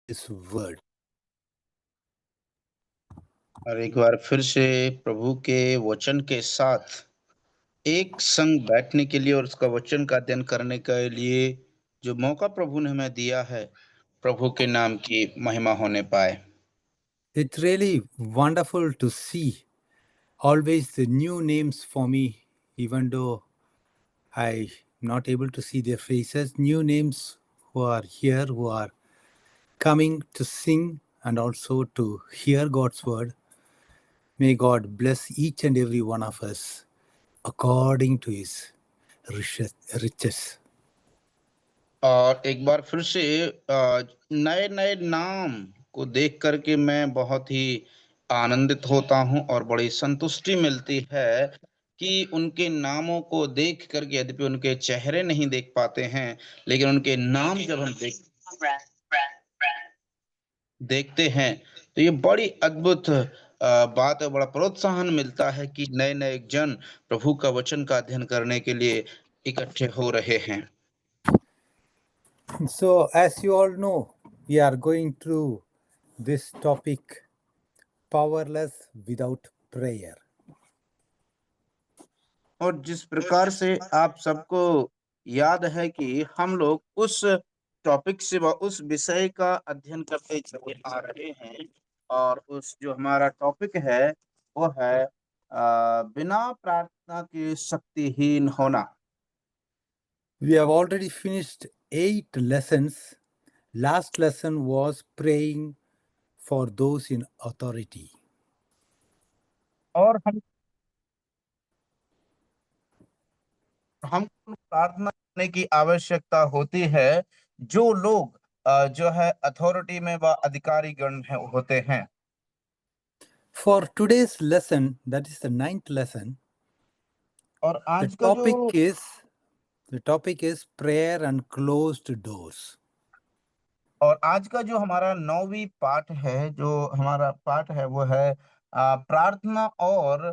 His word. और एक बार फिर से प्रभु के वचन के साथ एक संग बैठने के लिए और उसका वचन का अध्ययन करने के लिए जो मौका प्रभु ने हमें दिया है, प्रभु के नाम की महिमा होने पाए। It's really wonderful to see always the new names for me, even though I'm not able to see their faces. New names who are here, who are coming to sing and also to hear God's word. May God bless each and every one of us according to His riches. और एक बार फिर से नए नए नाम को देख करके मैं बहुत ही आनंदित होता हूं और बड़ी संतुष्टि मिलती है कि उनके नामों को देख करके, यद्यपि उनके चेहरे नहीं देख पाते हैं, लेकिन उनके नाम जब हम देखते हैं तो ये बड़ी अद्भुत बात है। बड़ा प्रोत्साहन मिलता है कि नए नए जन प्रभु का वचन का अध्ययन करने के लिए इकट्ठे हो रहे हैं। So, as you all know, we are going through this topic, powerless without prayer. और जिस प्रकार से आप सबको याद है कि हम लोग उस टॉपिक से उस विषय का अध्ययन करते चले आ रहे हैं, और उस जो हमारा टॉपिक है वो है बिना प्रार्थना के शक्तिहीन होना। We have already finished 8 lessons. Last lesson was praying for those in authority. और हमको प्रार्थना करने की आवश्यकता होती है जो लोग जो है अथॉरिटी में व अधिकारी गण होते हैं। For today's lesson, that is the 9th lesson, और the आज का topic is prayer and closed doors. आज का जो हमारा 9वीं पाठ है, जो हमारा पाठ है वो है प्रार्थना और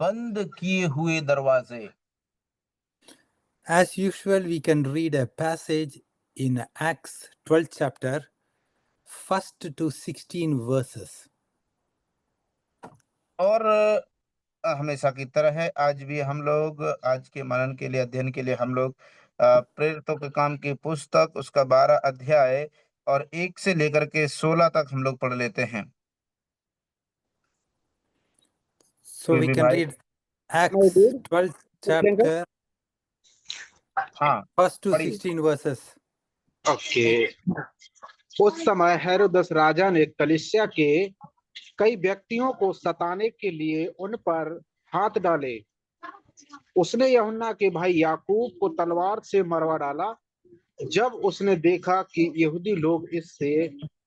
बंद किए हुए दरवाजे। As usual, we can read a passage in Acts 12th chapter, 1st to 16 verses. और हमेशा की तरह है आज भी हम लोग आज के मनन के लिए, अध्ययन के लिए हम लोग प्रेरितों के काम की पुस्तक उसका 12 अध्याय और 1 से लेकर के 16 तक हम लोग पढ़ लेते हैं। So we can read Acts 12th chapter, हाँ, 1st to पढ़िए। 16 verses. ओके। उस समय हेरोदस राजा ने कलीसिया के कई व्यक्तियों को सताने के लिए उन पर हाथ डाले। उसने यूहन्ना के भाई याकूब को तलवार से मरवा डाला। जब उसने देखा कि यहूदी लोग इससे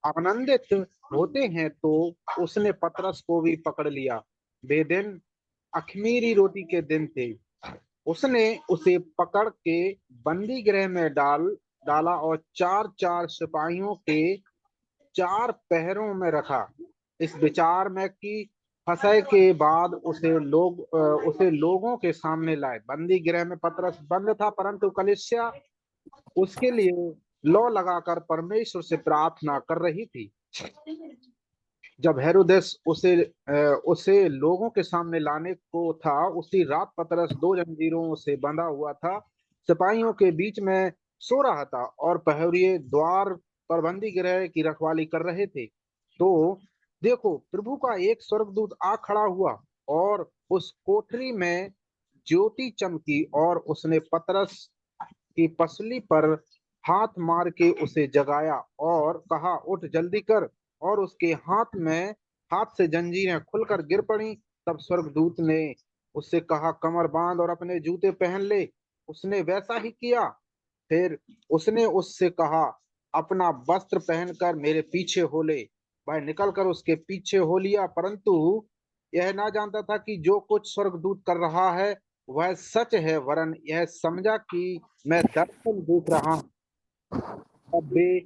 आनंदित होते हैं तो उसने पतरस को भी पकड़ लिया। वे दिन अख़मीरी रोटी के दिन थे। उसने उसे पकड़ के बंदी गृह में डाला और 4-4 सिपाहियों के 4 पहरों में रखा। इस विचार में कि फसह के बाद उसे लोगों के सामने लाए। बंदी गृह में पतरस बंद था, परंतु कलीसिया उसके लिए लौ लगाकर परमेश्वर से प्रार्थना कर रही थी। जब हेरोदेस उसे लोगों के सामने लाने को था, उसी रात पतरस 2 जंजीरों से बंधा हुआ था, सिपाहियों के बीच में सो रहा था और प्रहरी द्वार पर बंदी गृह की रखवाली कर रहे थे। तो देखो, प्रभु का एक स्वर्गदूत आ खड़ा हुआ और उस कोठरी में ज्योति चमकी और उसने पतरस की पसली पर हाथ मार के उसे जगाया और कहा, उठ जल्दी कर। और उसके हाथ से जंजीरें खुलकर गिर पड़ी। तब स्वर्गदूत ने उससे कहा, कमर बांध और अपने जूते पहन ले। उसने वैसा ही किया। फिर उसने उससे कहा, अपना वस्त्र पहनकर मेरे पीछे हो ले। वह निकलकर उसके पीछे हो लिया, परंतु यह ना जानता था कि जो कुछ स्वर्गदूत कर रहा है वह सच है, वरन यह समझा कि मैं दर्शन देख रहा हूं। अब वे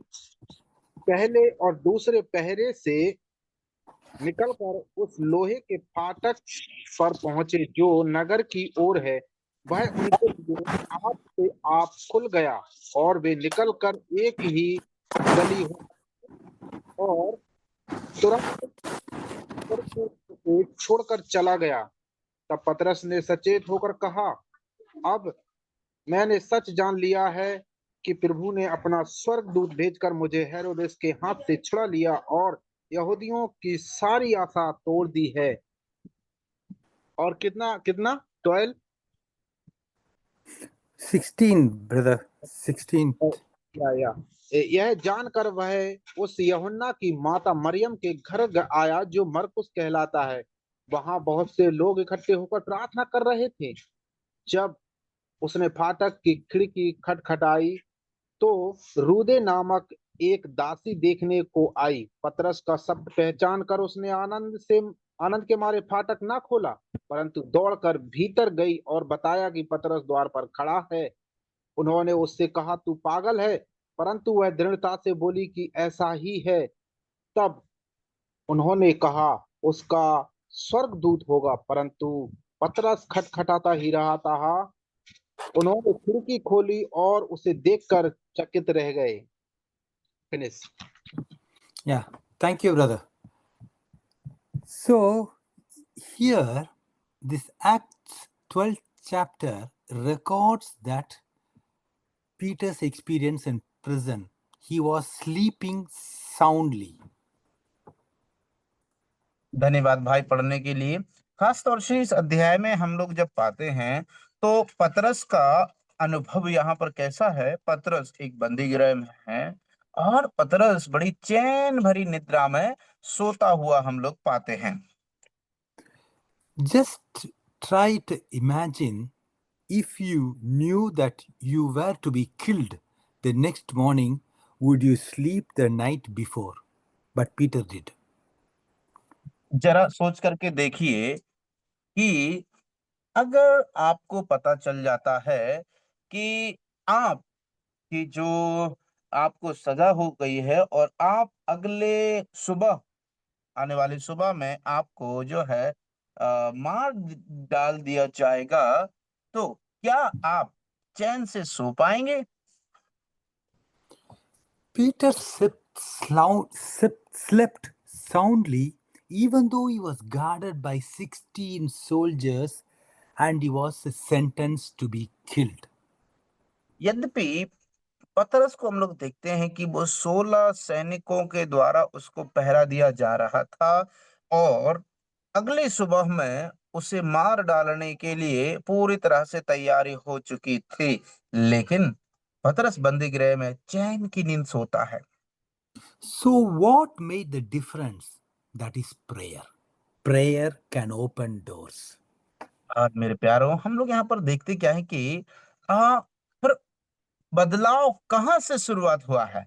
पहले और दूसरे पहरे से निकलकर उस लोहे के फाटक पर पहुंचे जो नगर की ओर है। वह उनके लिए आप से आप खुल गया और वे निकलकर एक ही गली और तुरंत छोड़कर चला गया। तब पतरस ने सचेत होकर कहा, अब मैंने सच जान लिया है कि प्रभु ने अपना स्वर्गदूत भेजकर मुझे हेरोदेस के हाथ से छुड़ा लिया और यहूदियों की सारी आशा तोड़ दी है। और कितना कितना 12 16, brother. 16. या यह जानकर वह उस यूहन्ना की माता मरियम के घर आया जो मरकुस कहलाता है। वहां बहुत से लोग इकट्ठे होकर प्रार्थना कर रहे थे। जब उसने फाटक की खिड़की खटखटाई तो रूदे नामक एक दासी देखने को आई। पतरस का शब्द पहचान कर उसने आनंद के मारे फाटक ना खोला, परंतु दौड़कर भीतर गई और बताया कि पतरस द्वार पर खड़ा है। उन्होंने उससे कहा, तू पागल है? परंतु वह दृढ़ता से बोली कि ऐसा ही है। तब उन्होंने कहा, उसका स्वर्गदूत होगा। परंतु पतरस खटखटाता ही रहा था। उन्होंने खिड़की खोली और उसे देखकर चकित रह गए। Finish. Yeah, thank you, brother. So, here, this Acts 12th chapter records that Peter's experience in prison. He was sleeping soundly. धन्यवाद भाई पढ़ने के लिए। खास तौर से इस अध्याय में हम लोग जब पाते हैं तो पतरस का अनुभव यहाँ पर कैसा है। पतरस एक बंदी गृह में है और पतरस बड़ी चैन भरी निद्रा में सोता हुआ हम लोग पाते हैं। Just try to imagine if you knew that you were to be killed the next morning, would you sleep the night before? But Peter did. जरा सोच करके देखिए कि अगर आपको पता चल जाता है कि आप की जो आपको सजा हो गई है और आप अगले सुबह आने वाली सुबह में आपको जो है मार डाल दिया जाएगा, तो क्या आप चैन से सो पाएंगे? Peter slept soundly even though he was guarded by 16 soldiers and he was sentenced to be killed. यद्यपि पतरस को हम लोग देखते हैं कि वो 16 सैनिकों के द्वारा उसको पहरा दिया जा रहा था और अगली सुबह में उसे मार डालने के लिए पूरी तरह से तैयारी हो चुकी थी, लेकिन पतरस बंदी गृह में चैन की नींद सोता है। So, what made the difference? That is prayer. Prayer can open doors. और मेरे प्यारों, हम लोग यहाँ पर देखते क्या है कि पर बदलाव कहाँ से शुरुआत हुआ है?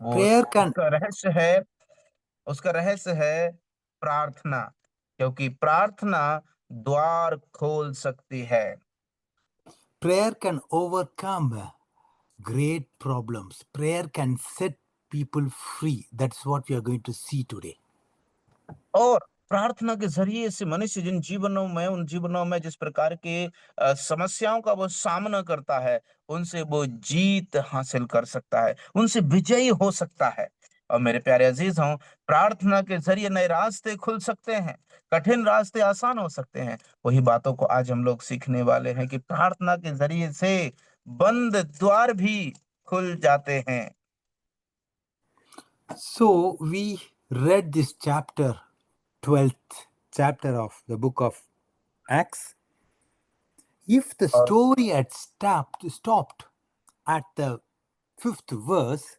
वो Prayer can उसका रहस्य है उसका रहस्य है प्रार्थना, क्योंकि प्रार्थना द्वार खोल सकती है। prayer can overcome great problems. Prayer can set people free. That's what we are going to see today. और प्रार्थना के जरिए से मनुष्य उन जीवनों में जिस प्रकार के समस्याओं का वो सामना करता है, उनसे वो जीत हासिल कर सकता है, उनसे विजयी हो सकता है। और मेरे प्यारे अजीजों, प्रार्थना के जरिए नए रास्ते खुल सकते हैं, कठिन रास्ते आसान हो सकते हैं। वही बातों को आज हम लोग सीखने वाले हैं कि प्रार्थना के जरिए से बंद द्वार भी खुल जाते हैं। So, we read this chapter, 12th chapter of the book of Acts. If the और story had stopped at the 5th verse,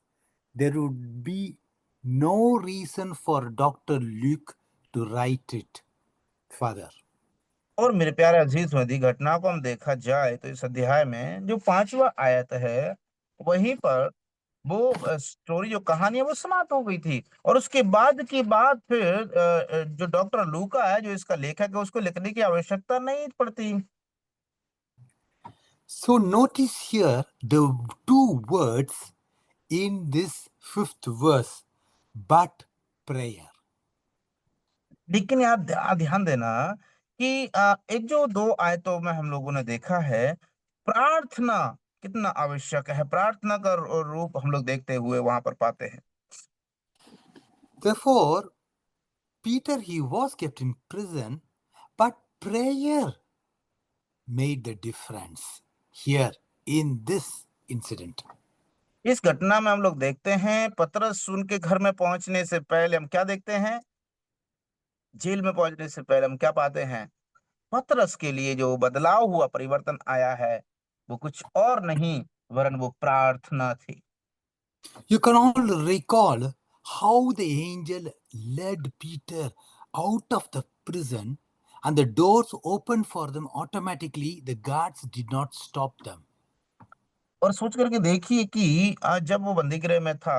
there would be no reason for Dr. Luke to write it further. और मेरे प्यारे अजीज, यदि घटना को हम देखा जाए तो इस अध्याय में जो 5वां आयत है, वहीं पर वो स्टोरी जो कहानी है वो समाप्त हो गई थी। और उसके बाद की बात फिर जो डॉक्टर लूका है, जो इसका लेखक है, उसको लिखने की आवश्यकता नहीं पड़ती। So, notice here the two words in this 5th verse, but prayer. लेकिन आप ध्यान देना कि एक जो 2 आयतों में हम लोगों ने देखा है, प्रार्थना कितना आवश्यक है। प्रार्थना का रूप हम लोग देखते हुए वहां पर पाते हैं। Therefore, Peter, he was kept in prison, but prayer made the difference here in this incident. इस घटना में हम लोग देखते हैं पतरस उनके घर में पहुंचने से पहले हम क्या देखते हैं, जेल में पहुंचने से पहले हम क्या पाते हैं, पतरस के लिए जो बदलाव हुआ, परिवर्तन आया है, वो कुछ और नहीं वरन वो प्रार्थना थी। You can all recall how the angel led Peter out of the prison and the doors opened for them automatically. The guards did not stop them. और सोच करके देखिए कि आज जब वो बंदी गृह में था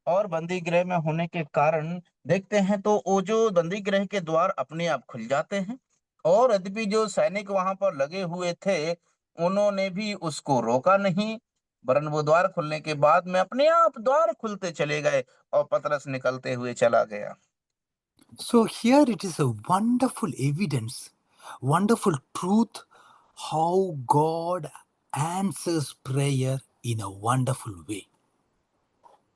और बंदी गृह में होने के कारण देखते हैं तो वो जो बंदी गृह के द्वार अपने आप खुल जाते हैं, और यद्यपि जो सैनिक वहां पर लगे हुए थे उन्होंने भी उसको रोका नहीं, वरन वो द्वार खुलने के बाद में अपने आप द्वार खुलते चले गए और पतरस निकलते हुए चला गया। So here it is a wonderful evidence, wonderful truth how God answers prayer in a wonderful way.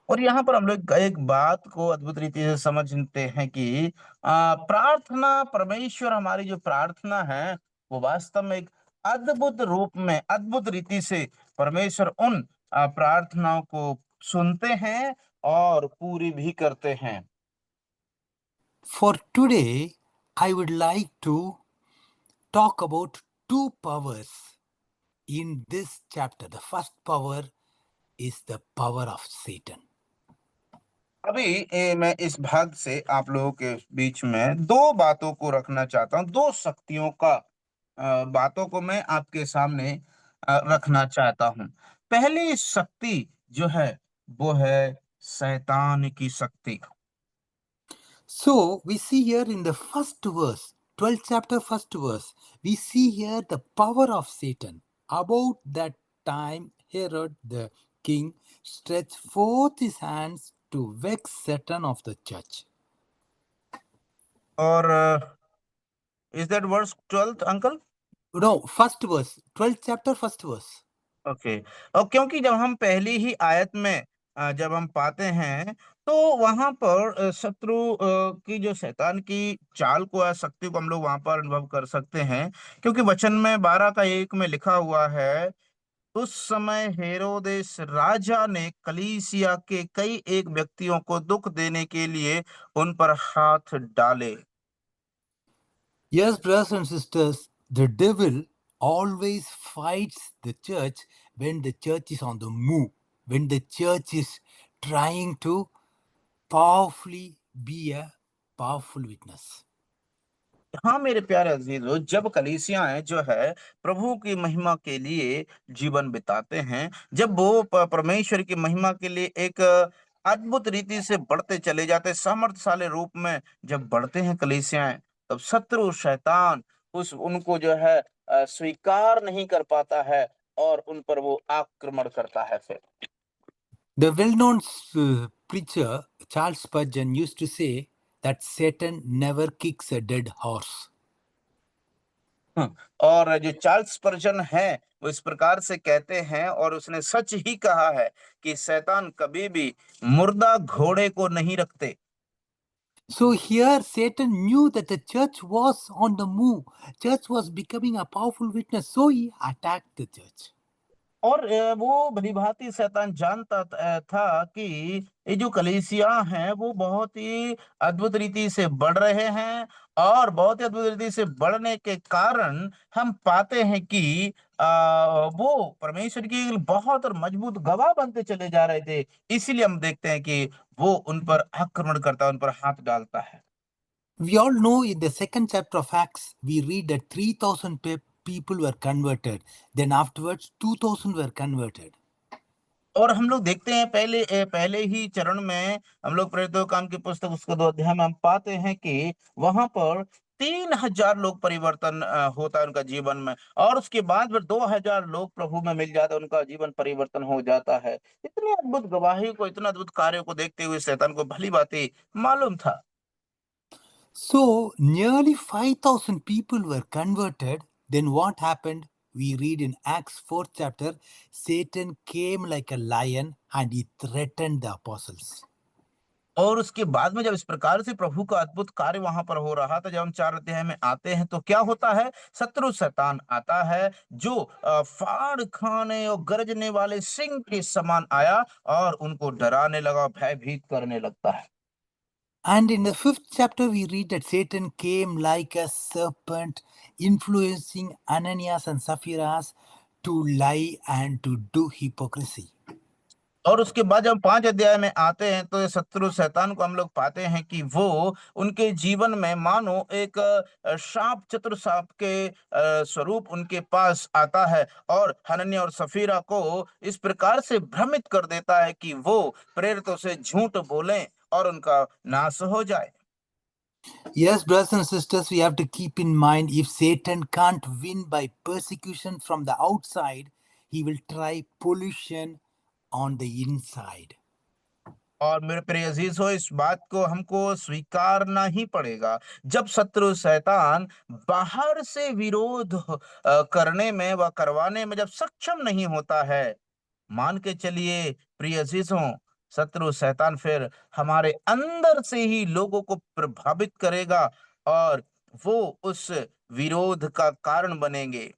और यहाँ पर हम लोग एक बात को अद्भुत रीति से समझते हैं कि प्रार्थना, परमेश्वर हमारी जो प्रार्थना है वो वास्तव में एक अद्भुत रूप में, अद्भुत रीति से परमेश्वर उन प्रार्थनाओं को सुनते हैं और पूरी भी करते हैं। For today, I would like to talk about two powers in this chapter. The first power is the power of Satan. अभी मैं इस भाग से आप लोगों के बीच में दो बातों को रखना चाहता हूँ, दो शक्तियों का बातों को मैं आपके सामने रखना चाहता हूँ। पहली शक्ति जो है वो है शैतान की शक्ति। So we see here in the first verse, 12th chapter, first verse, we see here the power of Satan. About that time, Herod the king stretched forth his hands to vex Satan of the church. और is that verse 12th uncle? No, first verse, 12th chapter, first verse. Okay. और क्योंकि जब हम पहली ही आयत में जब हम पाते हैं तो वहां पर शत्रु की जो शैतान की चाल को या शक्ति को हम लोग वहां पर अनुभव कर सकते हैं, क्योंकि वचन में 12 का 1 में लिखा हुआ है, उस समय हेरोदेस राजा ने कलीसिया के कई एक व्यक्तियों को दुख देने के लिए उन पर हाथ डाले। Yes, brothers and sisters, the devil always fights the church when the church is on the move, when the church is trying to powerfully be a powerful witness. हाँ मेरे प्यारे अजीजों, जब कलीसियाएं जो है प्रभु की महिमा के लिए जीवन बिताते हैं, जब वो परमेश्वर की महिमा के लिए एक अद्भुत रीति से बढ़ते चले जाते, सामर्थ्यशाली रूप में जब बढ़ते हैं कलीसियाएं, तब शत्रु शैतान उनको जो है स्वीकार नहीं कर पाता है और उन पर वो आक्रमण करता है। फिर The well-known preacher Charles Spurgeon used to say that Satan never kicks a dead horse. और जो चार्ल्स स्पर्जन है वो इस प्रकार से कहते हैं, और उसने सच ही कहा है कि शैतान कभी भी मुर्दा घोड़े को नहीं रखते। So here Satan knew that the church was on the move. Church was becoming a powerful witness. So he attacked the church. और वो भलीभांति शैतान जानता था कि ये जो कलीसिया हैं वो बहुत ही अद्भुत रीति से बढ़ रहे हैं, और बहुत ही अद्भुत रीति से बढ़ने के कारण हम पाते हैं कि वो परमेश्वर की बहुत और मजबूत गवाह बनते चले जा रहे थे। इसीलिए हम देखते हैं कि वो उन पर आक्रमण करता है, उन पर हाथ डालता है। We all know in the second chapter of Acts, we read that 3,000 people were converted. Then afterwards, 2,000 were converted. और हम लोग देखते हैं पहले ही चरण में हम लोग प्रेरितों के काम की पुस्तक उसके 2 अध्याय में हम पाते हैं कि वहां पर 3,000 लोग परिवर्तन होता है उनका जीवन में, और उसके बाद फिर 2,000 लोग प्रभु में मिल जाते हैं, उनका जीवन परिवर्तन हो जाता है। इतनी अद्भुत गवाही को, इतना अद्भुत कार्य को देखते हुए शैतान को भली बात मालूम था। So nearly 5,000 people were converted. Then what happened? We read in Acts 4th chapter, Satan came like a lion and he threatened the apostles. और उसके बाद में जब इस प्रकार से प्रभु का अद्भुत कार्य वहां पर हो रहा था, जब हम 4 अध्याय में आते हैं तो क्या होता है, शत्रु शैतान आता है जो फाड़ खाने और गरजने वाले सिंह के समान आया और उनको डराने लगा, भयभीत करने लगता है। And in the 5th chapter, we read that Satan came like a serpent, influencing Ananias and Sapphira to lie and to do hypocrisy. और उसके बाद जब 5 अध्याय में आते हैं तो ये शत्रु शैतान को हम लोग पाते हैं कि वो उनके जीवन में मानो एक सांप, चतुर सांप के स्वरूप उनके पास आता है और हनन्याह और सफीरा को इस प्रकार से भ्रमित कर देता है कि वो प्रेरितों से झूठ बोलें और उनका नाश हो जाए। Yes, brothers and sisters, we have to keep in mind, if Satan can't win by persecution from the outside, he will try pollution on the inside. और मेरे प्रिय अजीज हो, इस बात को हमको स्वीकारना ही पड़ेगा। जब शत्रु शैतान बाहर से विरोध करने में व करवाने में जब सक्षम नहीं होता है, मान के चलिए प्रिय अजीजों, शत्रु शैतान फिर हमारे अंदर से ही लोगों को प्रभावित करेगा और वो उस विरोध का कारण बनेंगे।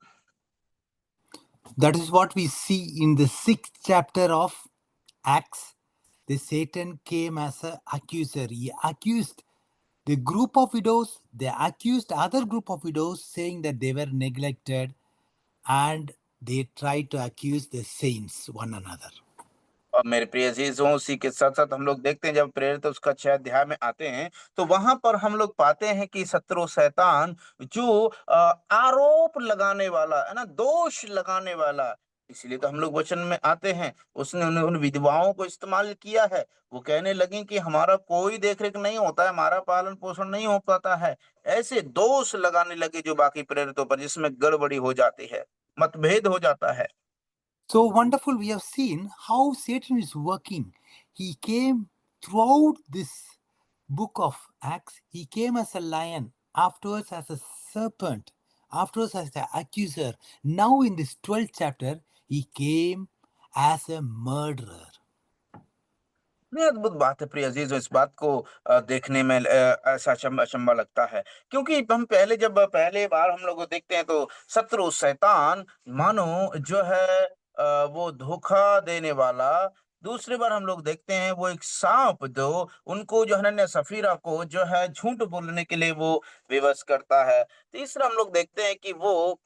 That is what we see in the 6th chapter of Acts. The Satan came as an accuser. He accused the group of widows. They accused other group of widows, saying that they were neglected, and they tried to accuse the saints one another. और मेरे प्रिय अजीजों, उसी के साथ साथ हम लोग देखते हैं जब प्रेरित उसका 6 अध्याय में आते हैं तो वहां पर हम लोग पाते हैं कि शत्रु शैतान जो आरोप लगाने वाला है ना, दोष लगाने वाला, इसलिए तो हम लोग वचन में आते हैं, उसने उन विधवाओं को इस्तेमाल किया है। वो कहने लगी कि हमारा कोई देख रेख नहीं होता है, हमारा पालन पोषण नहीं हो पाता है, ऐसे दोष लगाने लगे जो बाकी प्रेरितों पर, जिसमें गड़बड़ी हो जाती है, मतभेद हो जाता है। So wonderful, we have seen how Satan is working. He came throughout this book of Acts. He came as a lion, afterwards as a serpent, afterwards as the accuser. Now in this 12th chapter, he came as a murderer. नहीं, अद्भुत बात है प्रिय अजीज, इस बात को देखने में ऐसा अचंभा लगता है, क्योंकि हम जब पहले बार हम लोग को देखते हैं तो शत्रु शैतान मानो जो है वो धोखा देने वाला, दूसरी बार हम लोग देखते हैं वो एक सांप जो उनको, जो हनन्याह सफीरा को जो है झूठ बोलने के लिए वो विवश करता है। तीसरा हम लोग देखते हैं कि वो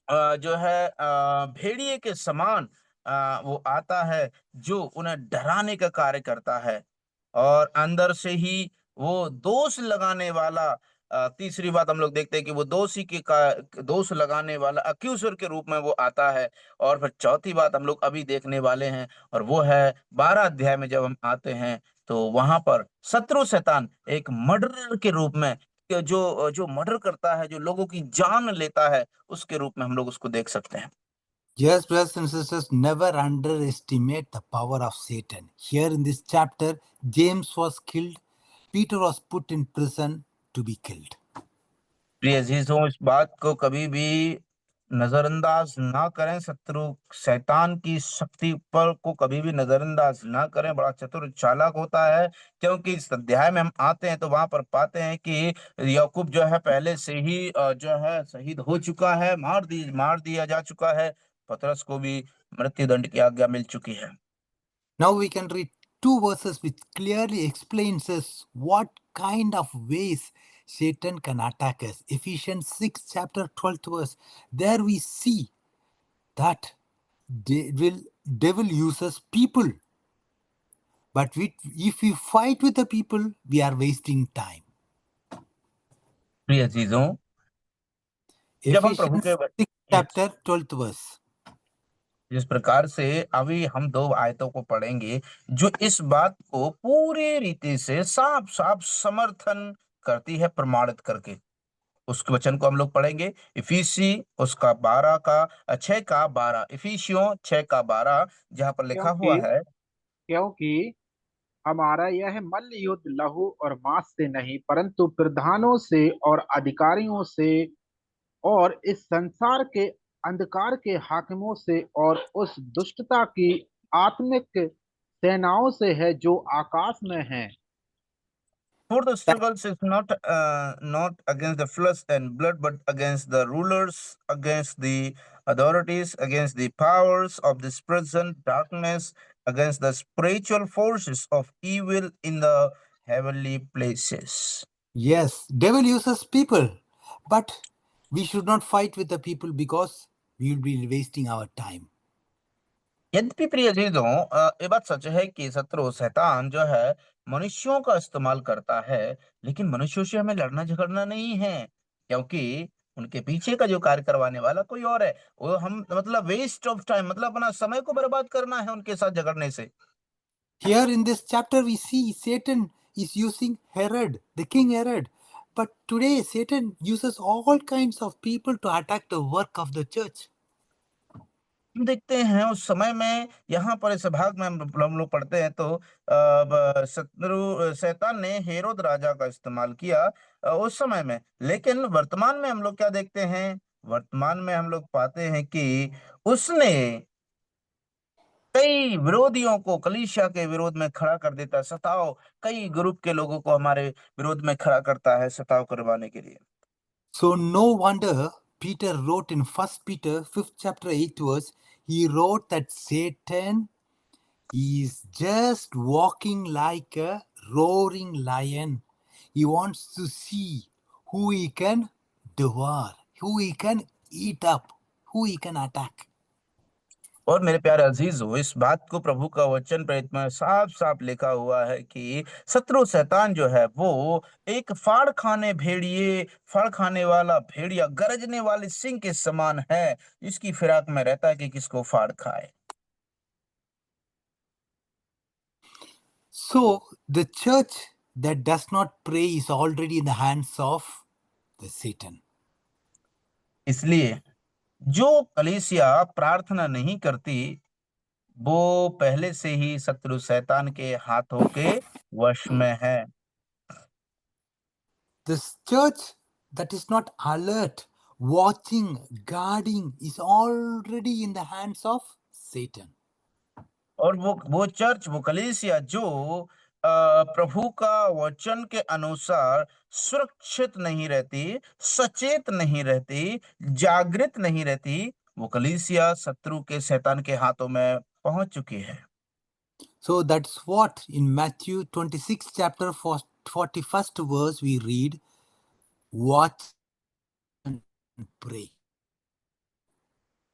जो है भेड़िए के समान वो आता है जो उन्हें डराने का कार्य करता है और अंदर से ही वो दोष लगाने वाला। तीसरी बात हम लोग देखते हैं कि वो दोष लगाने वाला अक्यूजर के रूप में वो आता है। और फिर चौथी बात हम लोग अभी देखने वाले हैं और वो है 12 अध्याय में जब हम आते हैं तो वहां पर शत्रु शैतान एक मर्डरर के रूप में, जो जो मर्डर करता है, जो लोगों की जान लेता है, उसके रूप में हम लोग उसको देख सकते हैं। Yes, brothers and sisters, never underestimate the power of Satan. Here in this chapter, James was killed, Peter was put in prison to be killed. प्रिय अजीजों, इस बात को कभी भी नजरअंदाज ना करें, शत्रु शैतान की शक्ति पर को कभी भी नजरअंदाज ना करें, बड़ा चतुर चालाक होता है। क्योंकि इस अध्याय में हम आते हैं तो वहां पर पाते हैं कि याकूब जो है पहले से ही जो है शहीद हो चुका है, मार दिया जा चुका है, पतरस को भी मृत्यु दंड की आज्ञा मिल चुकी है। Now we can read two verses which clearly explains us what kind of ways Satan can attack us. Ephesians 6 chapter 12th verse. There we see that devil uses people. But if we fight with the people, we are wasting time. प्रिय अजीजों, जब हम प्रभु Ephesians के 6 chapter 12th verse. जिस प्रकार से अभी हम 2 आयतों को पढ़ेंगे जो इस बात को पूरी रीति से साफ साफ समर्थन करती है, प्रमाणित करके, उस वचन को हम लोग पढ़ेंगे। इफिसी उसका 12 का 6 का 12, इफिसियों 6 का 12, जहां पर लिखा हुआ है, क्योंकि हमारा यह मल्ल युद्ध लहू और मांस से नहीं, परंतु प्रधानों से और अधिकारियों से और इस संसार के अंधकार के हाकिमों से और उस दुष्टता की आत्मिक सेनाओं से है जो आकाश में है। For the struggles is not against the flesh and blood, but against the rulers, against the authorities, against the powers of this present darkness, against the spiritual forces of evil in the heavenly places. Yes, devil uses people, but we should not fight with the people because we will be wasting our time. यद्यपि प्रिय अजीजों, ये बात सच है कि शत्रु शैतान जो है मनुष्यों का इस्तेमाल करता है, लेकिन मनुष्यों से हमें लड़ना झगड़ना नहीं है, क्योंकि उनके पीछे का जो कार्य करवाने वाला कोई और है। वो हम मतलब वेस्ट ऑफ टाइम, मतलब अपना समय को बर्बाद करना है उनके साथ झगड़ने से। Here in this chapter, we see Satan is using Herod, the king Herod. But today, Satan uses all kinds of people to attack the work of the church. हम देखते हैं उस समय में, यहाँ पर इस भाग में हम लोग पढ़ते हैं तो शत्रु शैतान ने हेरोद राजा का इस्तेमाल किया उस समय में। लेकिन वर्तमान में हम लोग क्या देखते हैं? वर्तमान में हम लोग पाते हैं कि उसने कई विरोधियों को कलीसिया के विरोध में खड़ा कर देता है। सताव, कई ग्रुप के लोगों को हमारे विरोध में खड़ा करता है सताव करवाने के लिए। So no wonder Peter wrote in 1 Peter 5th chapter 8th verse, he wrote that Satan is just walking like a roaring lion. He wants to see who he can devour, who he can eat up, who he can attack. और मेरे प्यारे अजीजों, इस बात को प्रभु का वचन प्रेरित में साफ साफ लिखा हुआ है कि शत्रु शैतान जो है वो एक फाड़ खाने वाला भेड़िया, गरजने वाले सिंह के समान है, इसकी फिराक में रहता है कि किसको फाड़ खाए। So the church that does not pray is already in the hands of the Satan. इसलिए जो कलीसिया प्रार्थना नहीं करती, वो पहले से ही शत्रु शैतान के हाथों के वश में है। This church that is not alert, watching, guarding is already in the hands of Satan. और वो चर्च, वो कलीसिया जो प्रभु का वचन के अनुसार सुरक्षित नहीं रहती, सचेत नहीं रहती, जागृत नहीं रहती, वो कलीसिया शत्रु के शैतान के हाथों में पहुंच चुकी है। So that's what in Matthew 26 chapter 41st verse we read, watch and pray.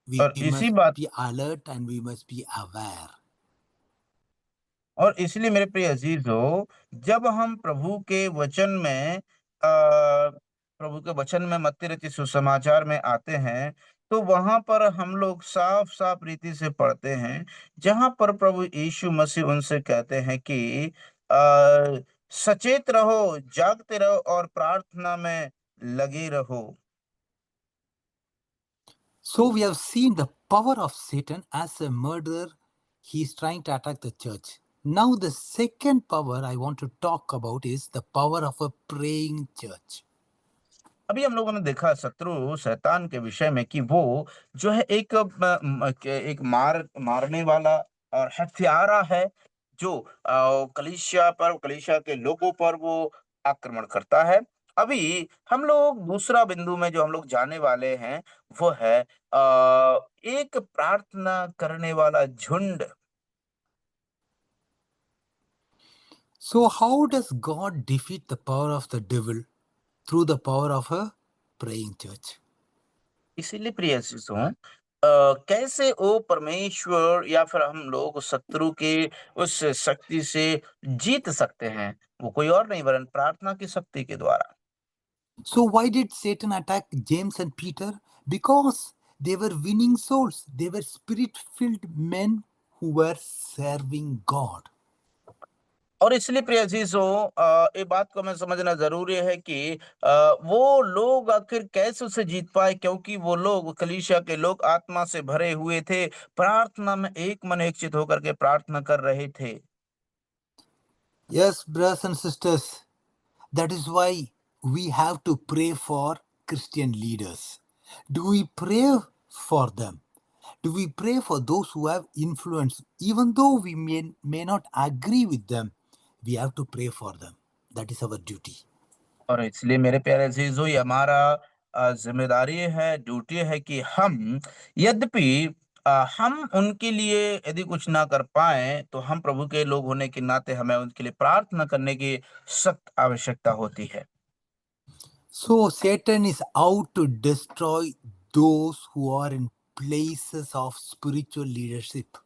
We और इसी must बात be alert and we must be aware. और इसलिए मेरे प्रिय अजीजों, जब हम प्रभु के वचन में मत्ती रचित सुसमाचार में आते हैं, तो वहां पर हम लोग साफ साफ रीति से पढ़ते हैं, जहां पर प्रभु यीशु मसीह उनसे कहते हैं कि सचेत रहो, जागते रहो और प्रार्थना में लगे रहो। So we have seen the power of Satan as a murderer. He is trying to attack the church. Now the second power I want to talk about is the power of a praying church. अभी हम लोगों ने देखा शत्रु शैतान के विषय में कि वो जो है एक मारने वाला और हत्यारा है, जो कलीसिया के लोगों पर वो आक्रमण करता है। अभी हम लोग दूसरा बिंदु में जो हम लोग जाने वाले हैं, वो है एक प्रार्थना करने वाला झुंड। So how does God defeat the power of the devil? Through the power of a praying church. इसीलिए प्रिय शिशुओं, कैसे वो परमेश्वर या फिर हम लोग शत्रु के उस शक्ति से जीत सकते हैं? वो कोई और नहीं वरन प्रार्थना की शक्ति के द्वारा। So why did Satan attack James and Peter? Because they were winning souls. They were spirit-filled men who were serving God. और इसलिए प्रिय अजीजों, ये बात को हमें समझना जरूरी है कि वो लोग आखिर कैसे उसे जीत पाए, क्योंकि वो लोग कलीसिया के लोग आत्मा से भरे हुए थे, प्रार्थना में एक मन एक चित होकर के प्रार्थना कर रहे थे। Yes, brothers and sisters, that is why we have to pray for Christian leaders. Do we pray for them? Do we pray for those who have influence? Even though we may not agree with them, we have to pray for them. That is our duty. और इसलिए मेरे प्यारे अजीजों, ये हमारा जिम्मेदारी है, duty है कि हम, यद्यपि हम उनके लिए यदि कुछ ना कर पाए, तो हम प्रभु के लोग होने के नाते हमें उनके लिए प्रार्थना करने की सख्त आवश्यकता होती है। So Satan is out to destroy those who are in places of spiritual leadership.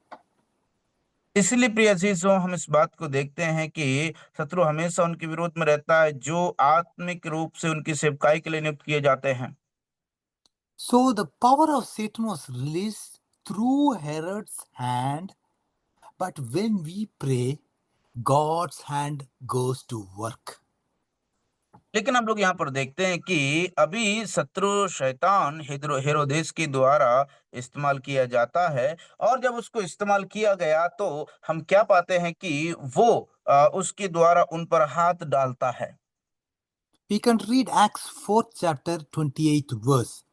इसलिए प्रिय अजीजों, हम इस बात को देखते हैं कि शत्रु हमेशा उनके विरोध में रहता है जो आत्मिक रूप से उनकी सेवकाई के लिए नियुक्त किए जाते हैं। So the power of Satan was released through Herod's hand, but when we pray, God's hand goes to work. लेकिन हम लोग यहाँ पर देखते हैं कि अभी शत्रु शैतान हेरोदेस के द्वारा इस्तेमाल किया जाता है, और जब उसको इस्तेमाल किया गया तो हम क्या पाते हैं कि वो उसके द्वारा उन पर हाथ डालता है। We can read Acts 4th chapter 28th verse.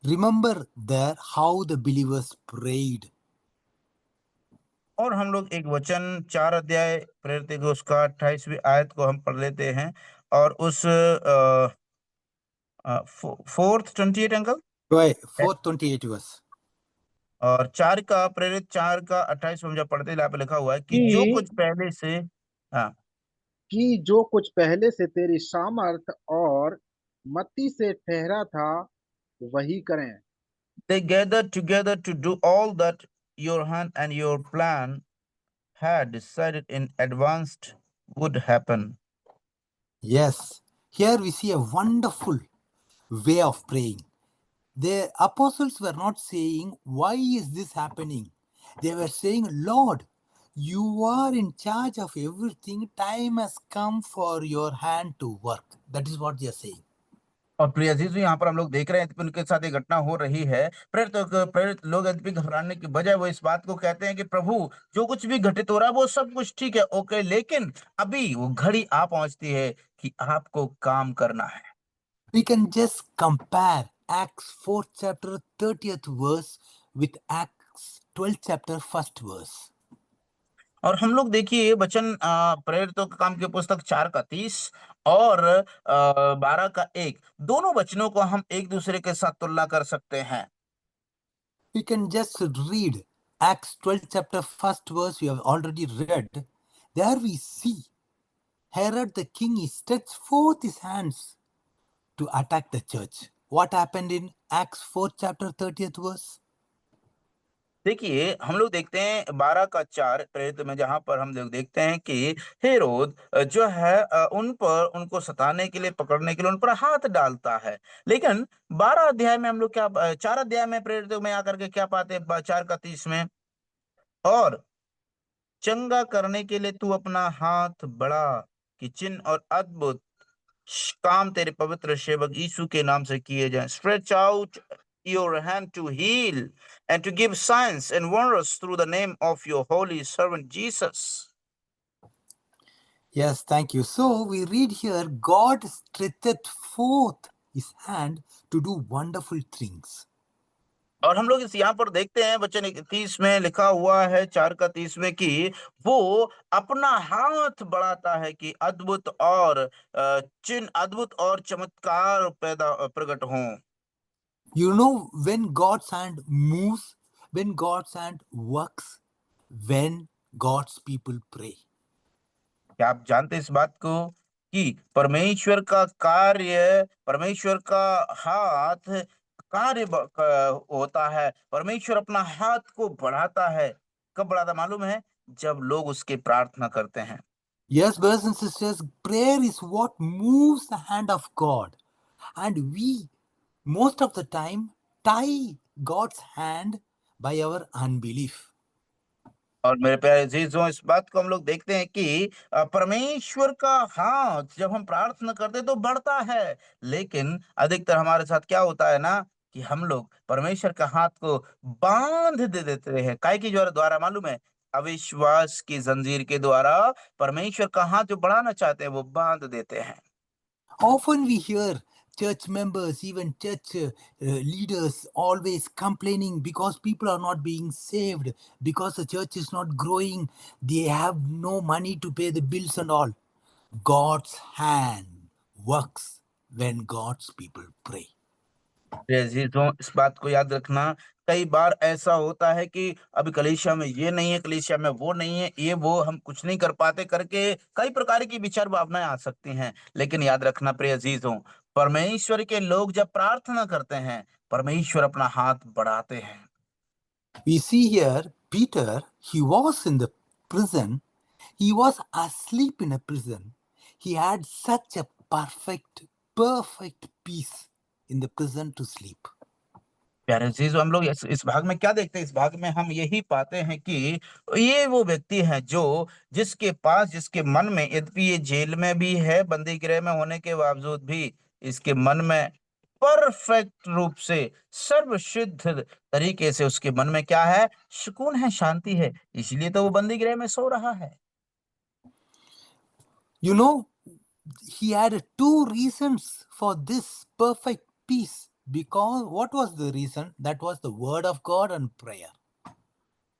Remember there how the believers prayed. और हम लोग एक वचन 4 अध्याय प्रेरित के उसका 28वीं आयत को हम पढ़ लेते हैं, और उस 4:28 अंकल, 4:28 verse. और 4 का प्रेरित 4 का 28 हम जब पढ़ते हैं, यहाँ पे लिखा हुआ है कि जो कुछ पहले से, हाँ, कि जो कुछ पहले से तेरी सामर्थ और मत्ती से ठहरा था वही करें। they gathered together to do all that your hand and your plan had decided in advance would happen. Yes, here we see a wonderful way of praying. The apostles were not saying, why is this happening? They were saying, Lord, you are in charge of everything. Time has come for your hand to work. That is what they are saying. और प्रिय अजीजों, यहाँ पर हम लोग देख रहे हैं कि उनके साथ एक घटना हो रही है। प्रेरित लोग यद्यपि घबराने की बजाय वो इस बात को कहते हैं कि प्रभु, जो कुछ भी घटित हो रहा है वो सब कुछ ठीक है, ओके, लेकिन अभी वो घड़ी आ पहुंचती है कि आपको काम करना है। We can just compare Acts 4th chapter 30th verse with Acts 12th chapter 1st verse. और हम लोग देखिए वचन प्रेरितों के काम की पुस्तक 4:30 और 12:1, दोनों वचनों को हम एक दूसरे के साथ तुलना कर सकते हैं। We can just read Acts 12th chapter 1st verse, we have already read. There we see Herod the king, he stretched forth his hands to attack the church. What happened in Acts 4th chapter 30th verse? देखिए हम लोग देखते हैं 12:4 प्रेरित में, जहां पर हम लोग देखते हैं कि हेरोद जो है उन पर, उनको सताने के लिए, पकड़ने के लिए उन पर हाथ डालता है। लेकिन 12 अध्याय में हम लोग क्या, 4 अध्याय में प्रेरित में आकर के क्या पाते हैं, 4:30 में, और चंगा करने के लिए तू अपना हाथ बढ़ा कि चिन्ह और अद्भुत काम तेरे पवित्र सेवक यीशु के नाम से किए जाएं। Stretch out your hand to heal and to give signs and wonders through the name of your holy servant Jesus. Yes, thank you. So we read here, God stretched forth his hand to do wonderful things. और हम लोग इस यहाँ पर देखते हैं वचन 31 में लिखा हुआ है, 4:30 में, कि वो अपना हाथ बढ़ाता है कि अद्भुत और चिन्ह, अद्भुत और चमत्कार प्रकट हों। You know, when God's hand moves, when God's hand works, when God's people pray. क्या आप जानते हैं इस बात को कि परमेश्वर का कार्य, परमेश्वर का हाथ होता है। परमेश्वर अपना हाथ को बढ़ाता है। कब बढ़ाता मालूम है? जब लोग उसकी प्रार्थना करते हैं। Yes, brothers and sisters, prayer is what moves the hand of God. And we, most of the time, tie God's hand by our unbelief. और मेरे प्यारे अजीजों, इस बात को हम लोग देखते हैं कि परमेश्वर का हाथ जब हम प्रार्थना करते हैं तो बढ़ता है, लेकिन अधिकतर हमारे साथ क्या होता है ना, कि हम लोग परमेश्वर का हाथ को बांध दे देते हैं। काय की द्वारा मालूम है? अविश्वास की जंजीर के द्वारा परमेश्वर का हाथ जो बढ़ाना चाहते हैं वो बांध देते हैं। Often we hear church members, even church leaders, always complaining because people are not being saved, because the church is not growing, they have no money to pay the bills and all. God's hand works when God's people pray. अजीजों, इस बात को याद रखना, कई बार ऐसा होता है कि अभी कलीसिया में ये नहीं है, कलीसिया में वो नहीं है, ये वो हम कुछ नहीं कर पाते करके कई प्रकार की विचार भावनाएं आ सकती हैं। लेकिन याद रखना प्रिय अजीजों, परमेश्वर के लोग जब प्रार्थना करते हैं, परमेश्वर अपना हाथ बढ़ाते हैं। We see here Peter, he was in the prison. He was asleep in a prison. He had such a perfect peace in the prison to sleep. प्यारे अजीजों, हम लोग इस भाग में क्या देखते हैं? इस भाग में हम यही पाते हैं कि ये वो व्यक्ति है जो जिसके मन में, यद्यपि ये जेल में भी है, बंदी गृह में होने के बावजूद भी इसके मन में परफेक्ट रूप से, सर्वसिद्ध तरीके से उसके मन में क्या है? सुकून है, शांति है। इसलिए तो वो बंदी गृह में सो रहा है। You know, he had two reasons for this perfect peace. Because what was the reason? That was the word of God and prayer.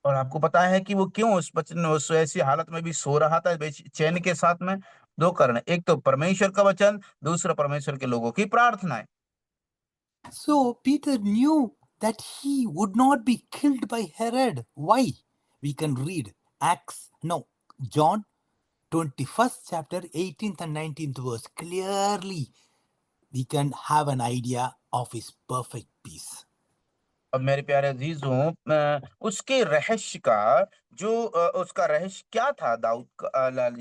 और आपको पता है कि वो क्यों उस ऐसी हालत में भी सो रहा था चैन के साथ में? दो कारण, एक तो परमेश्वर का वचन, दूसरा परमेश्वर के लोगों की प्रार्थनाएं। So Peter knew that he would not be killed by Herod. Why? We can read John 21st chapter 18th and 19th verse. Clearly we can have an idea of his perfect peace. अब मेरे प्यारे अजीजों, उसके रहस्य का उसका रहस्य क्या था?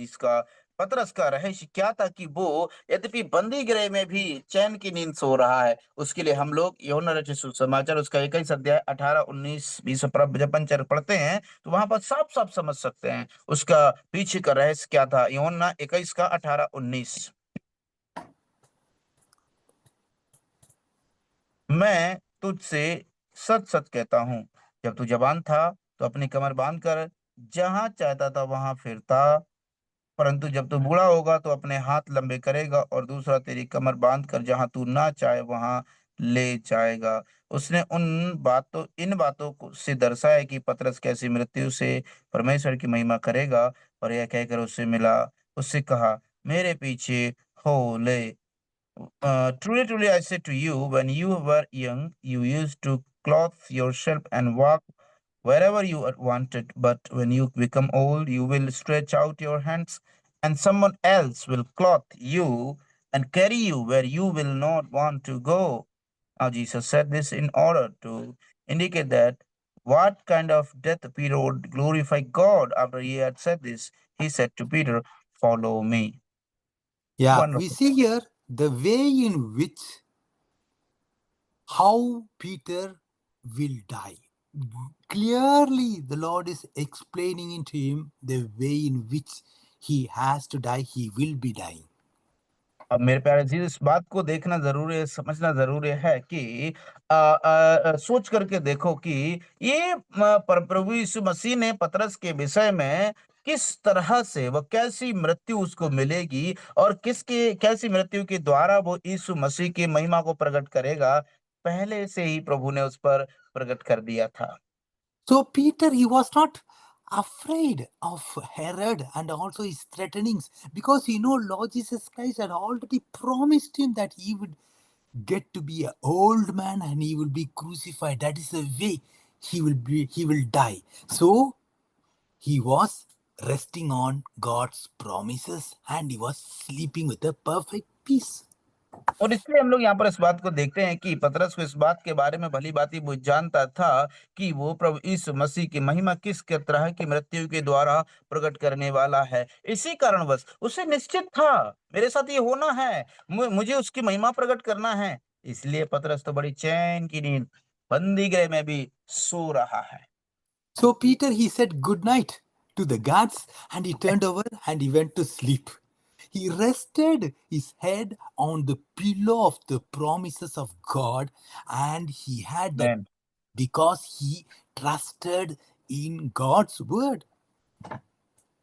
इसका पतरस का रहस्य क्या था कि वो यद्यपि बंदी गृह में भी चैन की नींद सो रहा है? उसके लिए हम लोग यूहन्ना रचित सुसमाचार उसका 21 अध्याय 18, 19, 20 जब हम पढ़ते हैं तो वहां पर साफ साफ समझ सकते हैं उसका पीछे का रहस्य क्या था। यूहन्ना 21 का 18, 19। मैं तुझसे सच सच कहता हूँ, जब तू जवान था तो अपनी कमर बांधकर जहां चाहता था वहां फिरता, परंतु जब तू बूढ़ा होगा तो अपने हाथ लंबे करेगा और दूसरा तेरी कमर बांधकर जहां तू ना चाहे वहां ले जाएगा। उसने इन बातों को से दर्शाया कि पतरस कैसी मृत्यु से परमेश्वर की महिमा करेगा, और यह कहकर उससे कहा, मेरे पीछे हो ले। Truly, truly, I say to you, when you were young, you used to clothe yourself and walk wherever you wanted. But when you become old, you will stretch out your hands, and someone else will clothe you and carry you where you will not want to go. Now, Jesus said this in order to indicate that what kind of death Peter would glorify God. After he had said this, he said to Peter, follow me. Yeah, we Wonderful. see here the way in which how Peter will die. Clearly, the Lord is explaining into him the way in which he has to die, he will be dying. अब मेरे प्यारे जी, इस बात को देखना जरूरी है, समझना जरूरी है कि सोच करके देखो कि ये प्रभु यीशु मसीह ने पतरस के विषय में किस तरह से, वह कैसी मृत्यु उसको मिलेगी और कैसी मृत्यु के द्वारा वो यीशु मसीह की महिमा को प्रकट करेगा, पहले से ही प्रभु ने उस पर प्रकट कर दिया था। So Peter, he was not afraid of Herod and also his threatenings, because Lord Jesus Christ had already promised him that he would get to be an old man and he will be crucified. That is the way he will die. So he was resting on God's promises and he was sleeping with a perfect peace. और इसलिए हम लोग यहाँ पर इस बात को देखते हैं कि पतरस को इस बात के बारे में भली भांति वो जानता था कि वो प्रभु यीशु मसीह की महिमा किस के तरह की मृत्यु के द्वारा प्रकट करने वाला है। इसी कारणवश उसे निश्चित था, मेरे साथ ये होना है, मुझे उसकी महिमा प्रकट करना है। इसलिए पतरस तो बड़ी चैन की नींद बंदी गृह में भी सो रहा है। So Peter, he said good night to the guards and he turned over and he went to sleep. He rested his head on the pillow of the promises of God, and he had that Amen. because he trusted in God's word.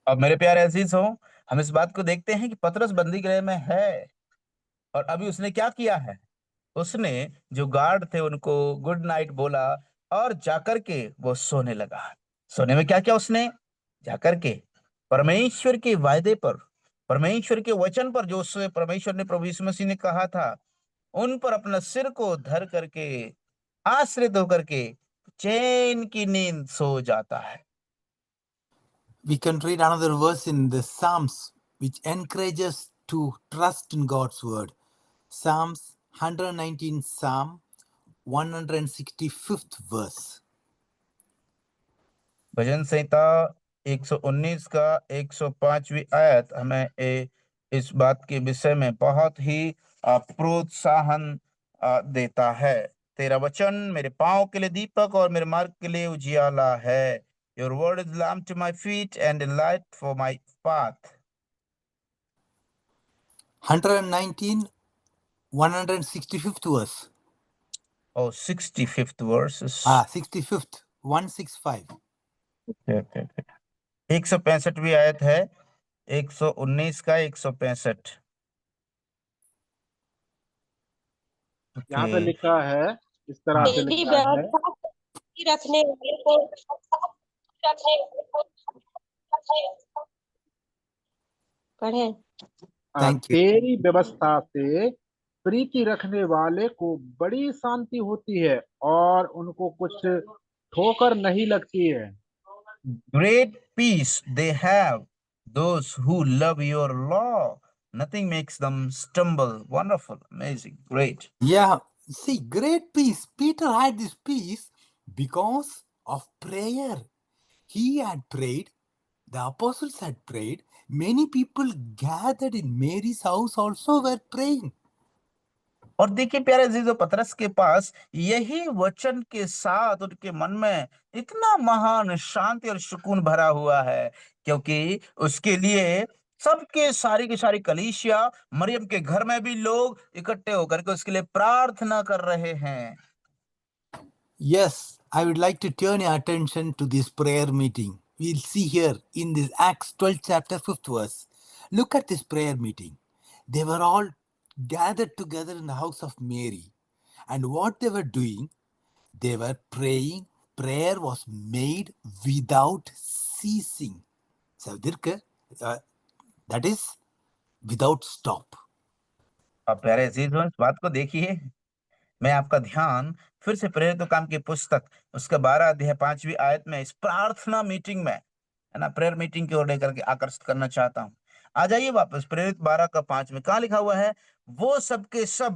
अब मेरे प्यारे अजीज हो, हम इस बात को देखते हैं कि पतरस बंदी गृह में है और अभी उसने क्या किया है? उसने जो गार्ड थे उनको गुड नाइट बोला और जाकर के वो सोने लगा। सोने में क्या किया उसने? जाकर के परमेश्वर के वायदे पर, परमेश्वर के वचन पर, जो से परमेश्वर ने प्रभु यीशु मसीह ने कहा था, उन पर अपना सिर को धर करके, आश्रित होकर के चैन की नींद सो जाता है। We can read another verse in the Psalms which encourages to trust in God's word. Psalms 119, Psalm 165th verse. भजन संहिता 119 का 105वीं आयत हमें इस बात के विषय में बहुत ही प्रोत्साहन देता है। तेरा वचन मेरे पांव के लिए दीपक और मेरे मार्ग के लिए उजियाला है। Your word is lamp to my feet and a light for my path. 119, 165th verse. Oh, 65th verse is 65th, 165. 165वीं आयत है, 119 का 165। यहाँ पे लिखा है, इस तरह से मेरी लिखा है, व्यवस्था रखने वाले को पढ़े। Thank you. तेरी व्यवस्था से प्रीति रखने वाले को बड़ी शांति होती है और उनको कुछ ठोकर नहीं लगती है। Great peace they have, those who love your law. Nothing makes them stumble. Wonderful, amazing, great. Yeah, see, great peace. Peter had this peace because of prayer. He had prayed, the apostles had prayed, many people gathered in Mary's house also were praying. और देखिए प्यारे अजीजों, पतरस के पास यही वचन के साथ उनके मन में इतना महान शांति और सुकून भरा हुआ है, क्योंकि उसके लिए सबके सारी की सारी कलीसिया, मरियम के घर में भी लोग इकट्ठे होकर के उसके लिए प्रार्थना कर रहे हैं। Yes, I would like to turn your attention to this prayer meeting. We'll see here in this Acts 12 chapter 5th verse. Look at this prayer meeting. They were all gathered together in the house of Mary. And what they were doing, they were praying. Prayer was made without ceasing. So, that is without stop. अब प्यारे अजीजों, इस बात को देखिए, मैं आपका ध्यान फिर से प्रेरितों काम की पुस्तक उसका 12 अध्याय 5वीं आयत में इस प्रार्थना मीटिंग में, है ना, प्रेयर मीटिंग की ओर लेकर के आकर्षित करना चाहता हूं। आ जाइए वापस प्रेरित 12 का 5 में, कहा लिखा हुआ है, वो सबके सब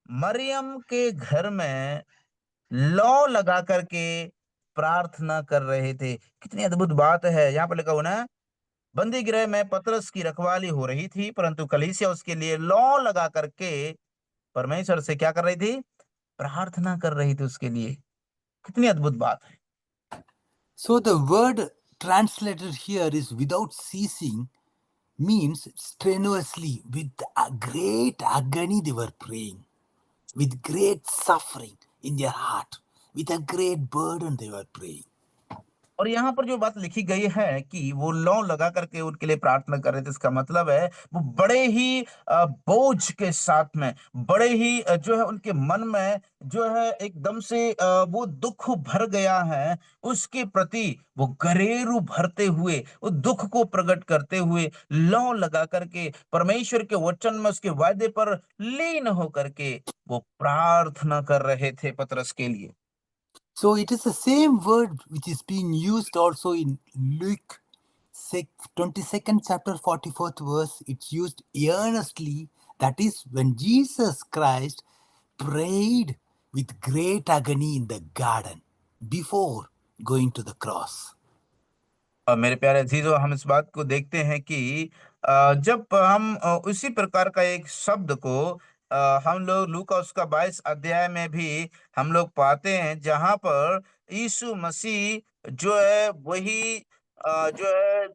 मरियम के घर में लौ लगा करके प्रार्थना कर रहे थे। कितनी अद्भुत बात है। यहाँ पर लिखा हुआ ना, बंदी गृह में पतरस की रखवाली हो रही थी, परंतु कलीसिया उसके लिए लौ लगा करके परमेश्वर से क्या कर रही थी? प्रार्थना कर रही थी उसके लिए। कितनी अद्भुत बात है। So the word translated here is without ceasing, means strenuously, with a great agony they were praying, with great suffering in their heart, with a great burden they were praying. और यहाँ पर जो बात लिखी गई है कि वो लौ लगा करके उनके लिए प्रार्थना कर रहे थे, इसका मतलब है वो बड़े ही बोझ के साथ में, बड़े ही जो है उनके मन में जो है एकदम से वो दुख भर गया है, उसके प्रति वो गरेरू भरते हुए, वो दुख को प्रकट करते हुए लौ लगा करके परमेश्वर के वचन में, उसके वायदे पर लीन होकर के वो प्रार्थना कर रहे थे पतरस के लिए। So it is the same word which is being used also in Luke 22nd chapter 44th verse. It's used earnestly. That is when Jesus Christ prayed with great agony in the garden before going to the cross. मेरे प्यारे अजीजों, हम इस बात को देखते हैं कि जब हम उसी प्रकार का एक शब्द को हम लोग लूका उसका 22 अध्याय में भी हम लोग पाते हैं, जहां पर यीशु मसीह जो है वही जो है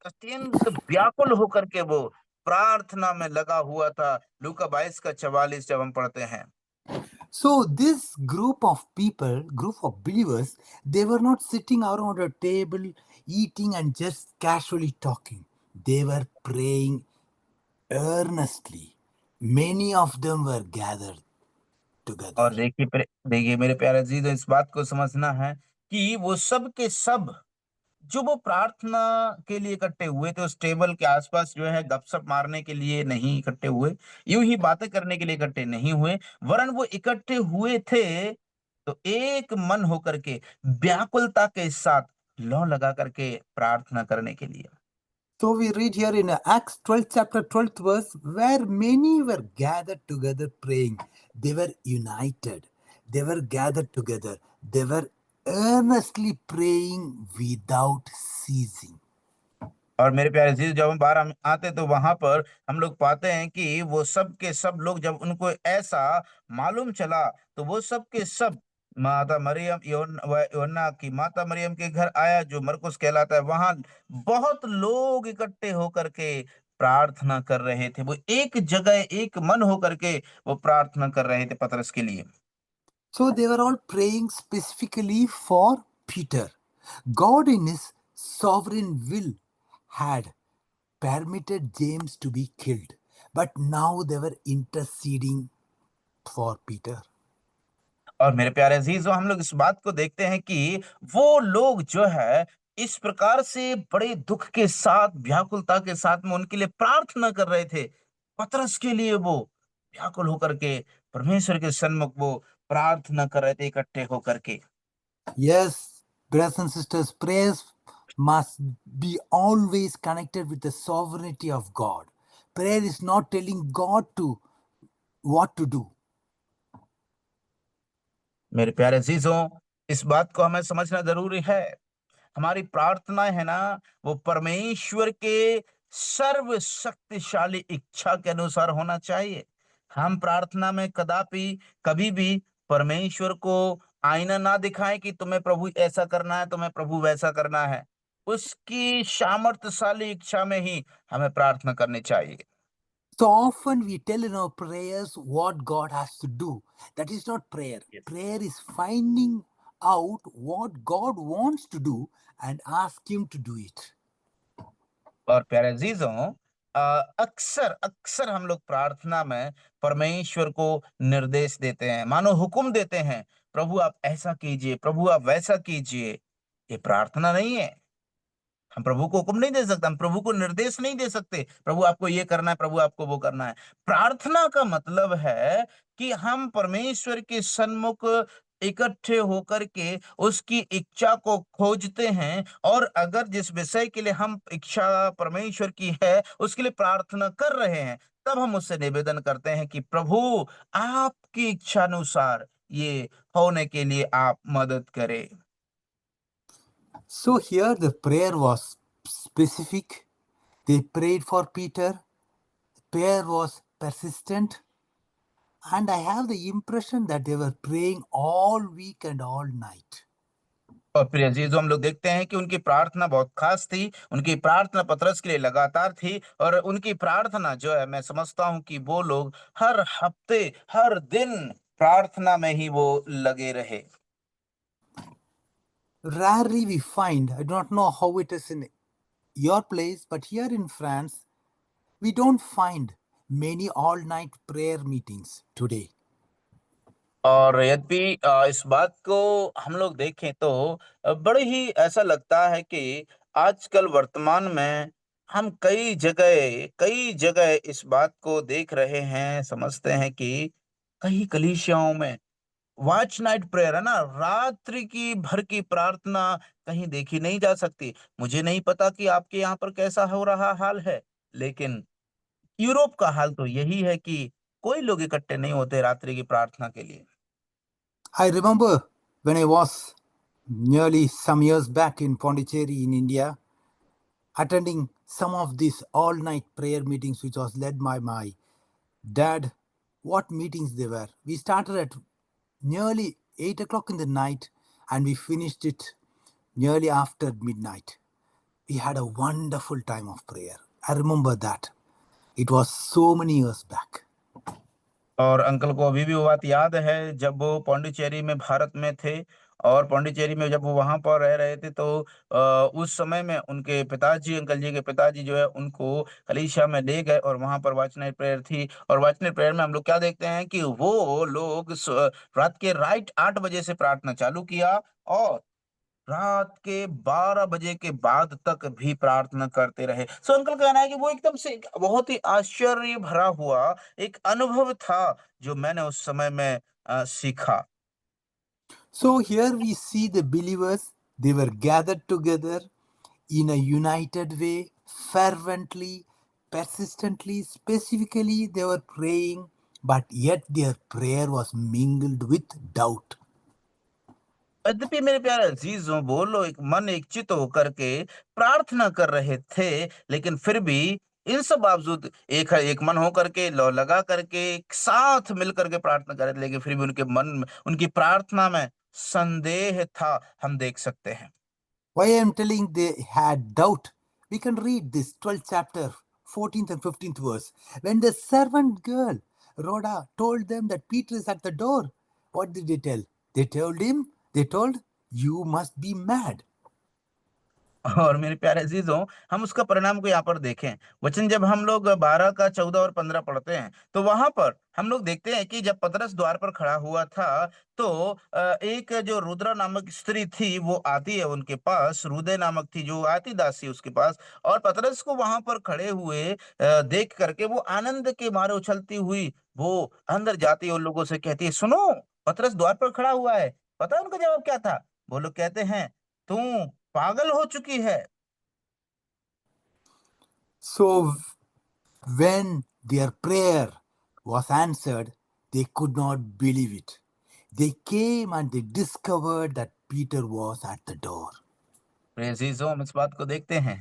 अत्यंत व्याकुल होकर के वो प्रार्थना में लगा हुआ था। लूका 22 का 44 जब हम पढ़ते हैं, So this group of people, group of believers, they were not sitting around a table eating and just casually talking. They were praying earnestly. Many of them were gathered together. और देखिए मेरे प्यारे अजीजों, इस बात को समझना है कि वो सब के सब जो वो प्रार्थना के लिए इकट्ठे हुए थे, उस टेबल के आसपास जो है गपशप मारने के लिए नहीं इकट्ठे हुए, यूं ही बातें करने के लिए इकट्ठे नहीं हुए, वरन वो इकट्ठे हुए थे तो एक मन होकर के व्याकुलता के साथ लौ लगा करके प्रार्थना करने के लिए। So we read here in Acts 12th chapter 12th verse, where many were gathered together praying. They were united. They were gathered together. They were earnestly praying without ceasing. और मेरे प्यारे अजीज, जब हम बाहर हम आते तो वहां पर हम लोग पाते हैं कि वो सब के सब लोग, जब उनको ऐसा मालूम चला तो वो सब के सब माता मरियम योन्ना की माता मरियम के घर आया, जो मरकुस कहलाता है, वहां बहुत लोग इकट्ठे होकर के प्रार्थना कर रहे थे। वो एक जगह एक मन होकर के वो प्रार्थना कर रहे थे पतरस के लिए। So they were all praying specifically for Peter. God, in His sovereign will, had permitted James to be killed, but now they were interceding for Peter. और मेरे प्यारे अजीजों, हम लोग इस बात को देखते हैं कि वो लोग जो है इस प्रकार से बड़े दुख के साथ, व्याकुलता के साथ में उनके लिए प्रार्थना कर रहे थे। पतरस के लिए वो व्याकुल होकर के परमेश्वर के सन्मुख वो प्रार्थना कर रहे थे इकट्ठे होकर के। Yes, brothers and sisters, prayers must be always connected with the sovereignty of God. Prayer is not telling God to what to do. मेरे प्यारे अजीजों, इस बात को हमें समझना जरूरी है। हमारी प्रार्थना है ना, वो परमेश्वर के सर्व शक्तिशाली इच्छा के अनुसार होना चाहिए। हम प्रार्थना में कदापि कभी भी परमेश्वर को आईना ना दिखाएं कि तुम्हें प्रभु ऐसा करना है, तुम्हें प्रभु वैसा करना है। उसकी सामर्थ्यशाली इच्छा में ही हमें प्रार्थना करनी चाहिए। So often we tell in our prayers what God has to do. That is not prayer. Yes. Prayer is finding out what God wants to do and ask Him to do it. और प्यारे अजीजों, अक्सर अक्सर हम लोग प्रार्थना में परमेश्वर को निर्देश देते हैं, मानो हुक्म देते हैं, प्रभु आप ऐसा कीजिए, प्रभु आप वैसा कीजिए। ये प्रार्थना नहीं है। हम प्रभु को हुक्म नहीं दे सकते, हम प्रभु को निर्देश नहीं दे सकते, प्रभु आपको ये करना है, प्रभु आपको वो करना है। प्रार्थना का मतलब है कि हम परमेश्वर के सन्मुख इकट्ठे होकर के उसकी इच्छा को खोजते हैं, और अगर जिस विषय के लिए हम इच्छा परमेश्वर की है उसके लिए प्रार्थना कर रहे हैं, तब हम उससे निवेदन करते हैं कि प्रभु आपकी इच्छा अनुसार ये होने के लिए आप मदद करें। So here the prayer was specific. They prayed for Peter. Prayer was persistent. And I have the impression that they were praying all week and all night. और प्रिय अजीजों, हम लोग देखते हैं कि उनकी प्रार्थना बहुत खास थी। उनकी प्रार्थना पतरस के लिए लगातार थी, और उनकी प्रार्थना जो है, मैं समझता हूं कि वो लोग हर हफ्ते हर दिन प्रार्थना में ही वो लगे रहे। Rarely we find, I do not know how it is in your place, but here in France, we don't find many all-night prayer meetings today. और यद्यपि इस बात को हम लोग देखें तो बड़े ही ऐसा लगता है कि आजकल वर्तमान में हम कई जगह इस बात को देख रहे हैं, समझते हैं कि कई कलीसियाओं में वॉच नाइट प्रेयर है ना, रात्रि की भर की प्रार्थना कहीं देखी नहीं जा सकती। मुझे नहीं पता कि आपके यहाँ पर कैसा हो रहा हाल है, लेकिन यूरोप का हाल तो यही है कि कोई लोग इकट्ठे नहीं होते रात्रि की प्रार्थना के लिए। I remember when I was nearly some years back in Pondicherry in India, attending some of these all-night prayer meetings which was led by my dad. What meetings they were. We started at nearly 8 o'clock in the night and we finished it nearly after midnight. We had a wonderful time of prayer. I remember that. It was so many years back. और uncle को अभी भी वो बात याद है, जब वो पौंडीचेरी में भारत में थे, और पौंडीचेरी में जब वो वहां पर रह रहे थे, तो उस समय में उनके पिताजी, अंकल जी के पिताजी जो है, उनको कलीसिया में ले गए, और वहां पर वॉच नाइट प्रेयर थी। और वॉच नाइट प्रेयर में हम लोग क्या देखते हैं कि वो लोग रात के राइट 8 बजे से प्रार्थना चालू किया, और रात के 12 बजे के बाद तक भी प्रार्थना करते रहे। सो अंकल कहना है कि वो एकदम से एक बहुत ही आश्चर्य भरा हुआ एक अनुभव था जो मैंने उस समय में सीखा। So here we see the believers, they were gathered together in a united way, fervently, persistently, specifically, they were praying, but yet their prayer was mingled with doubt. यद्यपि मेरे प्यारे अजीजों, वो लोग एक मन एक चित होकर के प्रार्थना कर रहे थे, लेकिन फिर भी इन सब बावजूद एक मन होकर के लगा करके एक साथ मिल करके प्रार्थना कर रहे थे, लेकिन फिर भी उनके मन में, उनकी प्रार्थना में संदेह था, हम देख सकते हैं। Why I am telling they had doubt? We can read this 12th chapter, 14th and 15th verse. When the servant girl, Rhoda, told them that Peter is at the door, what did they tell? They told, you must be mad. और मेरे प्यारे अजीजों, हम उसका परिणाम को यहाँ पर देखें। वचन जब हम लोग 12 का 14 और 15 पढ़ते हैं, तो वहां पर हम लोग देखते हैं कि जब पतरस द्वार पर खड़ा हुआ था, तो एक जो रुद्रा नामक स्त्री थी वो आती है उनके पास। रुदे नामक थी जो आती दासी उसके पास, और पतरस को वहां पर खड़े हुए देख करके वो आनंद के मारे उछलती हुई वो अंदर जाती है, उन लोगों से कहती है, सुनो, पतरस द्वार पर खड़ा हुआ है। पता है उनका जवाब क्या था? वो लोग कहते हैं, तू पागल हो चुकी है। So when their prayer was answered, they could not believe it. They came and they discovered that Peter was at the door. प्रिय अजीजों, हम इस बात को देखते हैं,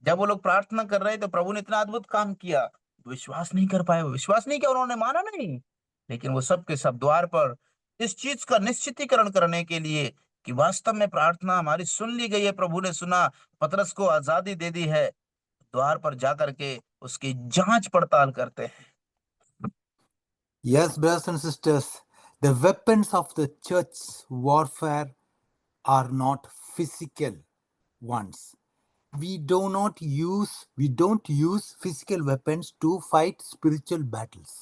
जब वो लोग प्रार्थना कर रहे तो प्रभु ने इतना अद्भुत काम किया, विश्वास नहीं कर पाए, वो विश्वास नहीं किया, उन्होंने माना नहीं। लेकिन वो सब के सब द्वार पर इस चीज का निश्चितीकरण करने के लिए कि वास्तव में प्रार्थना हमारी सुन ली गई है, प्रभु ने सुना, पतरस को आजादी दे दी है, द्वार पर जाकर के उसकी जांच पड़ताल करते हैं। Yes, brothers and sisters, the weapons of the church's warfare are not physical ones. We don't use physical weapons to fight spiritual battles.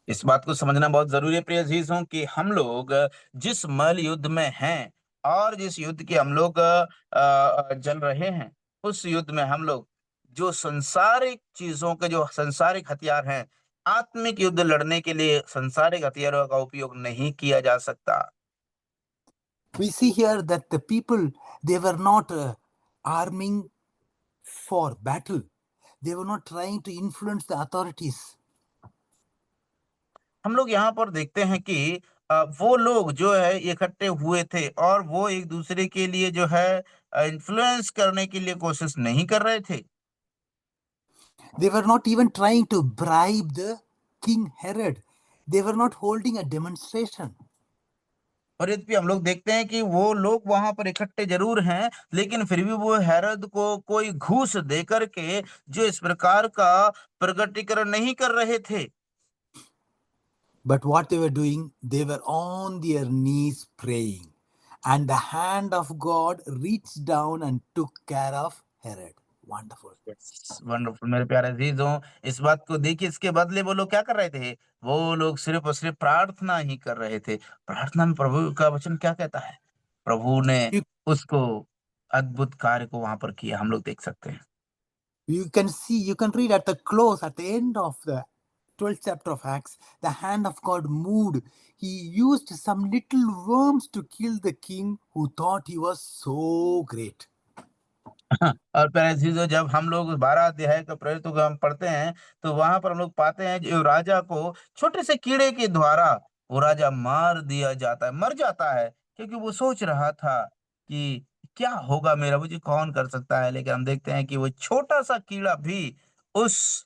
इस बात को समझना बहुत जरूरी है प्रिय अजीजों कि हम लोग जिस मल युद्ध में हैं और जिस युद्ध की हम लोग जल रहे हैं, उस युद्ध में हम लोग जो संसारिक चीजों के, जो संसारिक हथियार हैं, आत्मिक युद्ध लड़ने के लिए संसारिक हथियारों का उपयोग नहीं किया जा सकता। We see here that the people, they were not arming for battle. They were not trying to influence the authorities. हम लोग यहाँ पर देखते हैं कि वो लोग जो है इकट्ठे हुए थे और वो एक दूसरे के लिए जो है इन्फ्लुएंस करने के लिए कोशिश नहीं कर रहे थे। They were not even trying to bribe the King Herod. They were not holding a demonstration. और यद्यपि हम लोग देखते हैं कि वो लोग वहां पर इकट्ठे जरूर हैं, लेकिन फिर भी वो हेरोद को कोई घूस दे करके जो इस प्रकार का प्रगटीकरण नहीं कर रहे थे। But what they were doing, they were on their knees praying. And the hand of God reached down and took care of Herod. Wonderful. Wonderful मेरे प्यारे अजीजों, इस बात को देखिए, इसके बदले वो लोग क्या कर रहे थे? वो लोग सिर्फ और सिर्फ प्रार्थना ही कर रहे थे। प्रार्थना में प्रभु का वचन क्या कहता है? प्रभु ने You, उसको अद्भुत कार्य को वहां पर किया, हम लोग देख सकते हैं। you can read at the close, at the end of the 12th chapter of Acts, the hand of God moved. He used some little worms to kill the king who thought he was so great. और प्यारे अजीजों, जब हम लोग 12 अध्याय का प्रेरितों को हम पढ़ते हैं, तो वहां पर हम लोग पाते हैं जो राजा को छोटे से कीड़े के द्वारा वो राजा मार दिया जाता है, मर जाता है, क्योंकि वो सोच रहा था कि क्या होगा मेरा, मुझे कौन कर सकता है। लेकिन हम देखते हैं कि वो छोटा सा कीड़ा भी उस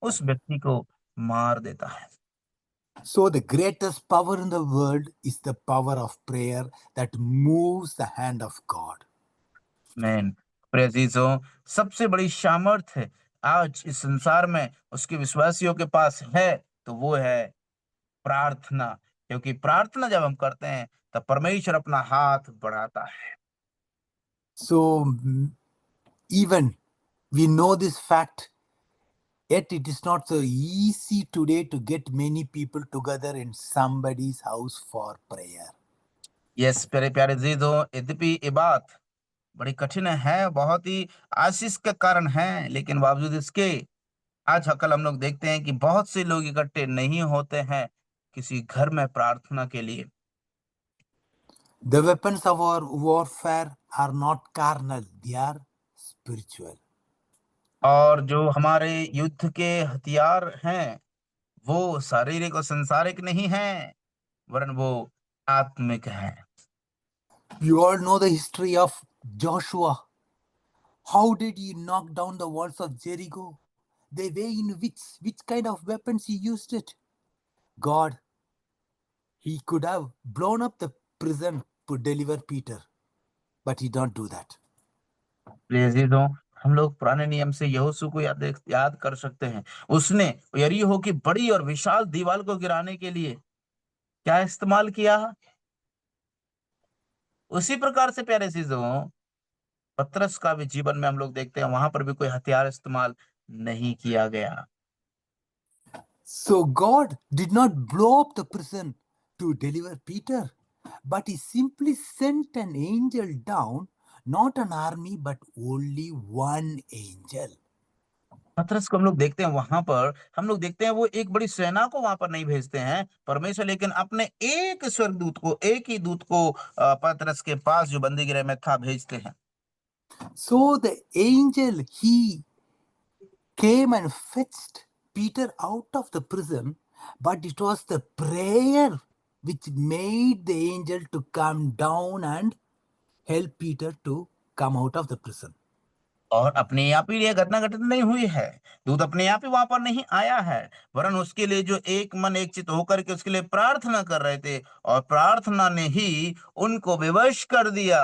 उस व्यक्ति को मार देता है। So, the greatest power in the world is the power of prayer that moves the hand of God. Man प्रिय अजीजों, सबसे बड़ी सामर्थ्य आज इस संसार में उसके विश्वासियों के पास है, तो वो है प्रार्थना। क्योंकि प्रार्थना जब हम करते हैं तब परमेश्वर अपना हाथ बढ़ाता है। So, even we know this fact, yet it is not so easy today to get many people together in somebody's house for prayer. Yes प्यारे प्यारे जीजो, यद्यपि ये बात बड़ी कठिन है, बहुत ही आशीष का कारण है, लेकिन बावजूद इसके आज कल हम लोग देखते हैं कि बहुत से लोग इकट्ठे नहीं होते हैं किसी घर में प्रार्थना के लिए। The weapons of our warfare are not carnal, they are spiritual. और जो हमारे युद्ध के हथियार हैं वो शारीरिक और संसारिक नहीं हैं, वरन वो आत्मिक हैं। You all know the history of Joshua. How did he knock down the walls of Jericho? The way in which kind of weapons he used it. God, he could have blown up the prison to deliver Peter, but he don't do that. प्रिय अजीजों, हम लोग पुराने नियम से यहोशू को याद कर सकते हैं। उसने यरीहो की बड़ी और विशाल दीवार को गिराने के लिए क्या इस्तेमाल किया? उसी प्रकार से प्यारे अजीजों, पतरस का भी जीवन में हम लोग देखते हैं, वहां पर भी कोई हथियार इस्तेमाल नहीं किया गया। So God did not blow up the prison to deliver Peter, but he simply sent an angel down, not an army, but only one angel. पतरस को हम लोग देखते हैं, वहां पर हम लोग देखते हैं वो एक बड़ी सेना को वहां पर नहीं भेजते हैं परमेश्वर, लेकिन अपने एक स्वर्गदूत को, एक ही दूत को पतरस के पास जो बंदी गृह में था भेजते हैं। So the angel, he came and fetched Peter out of the prison, but it was the prayer which made the angel to come down and help Peter to come out of the prison. और अपने आप ही ये घटना घटित नहीं हुई है, दूत अपने आप ही वहां पर नहीं आया है, वरन उसके लिए जो एक मन एक चित होकर के उसके लिए प्रार्थना कर रहे थे, और प्रार्थना ने ही उनको विवश कर दिया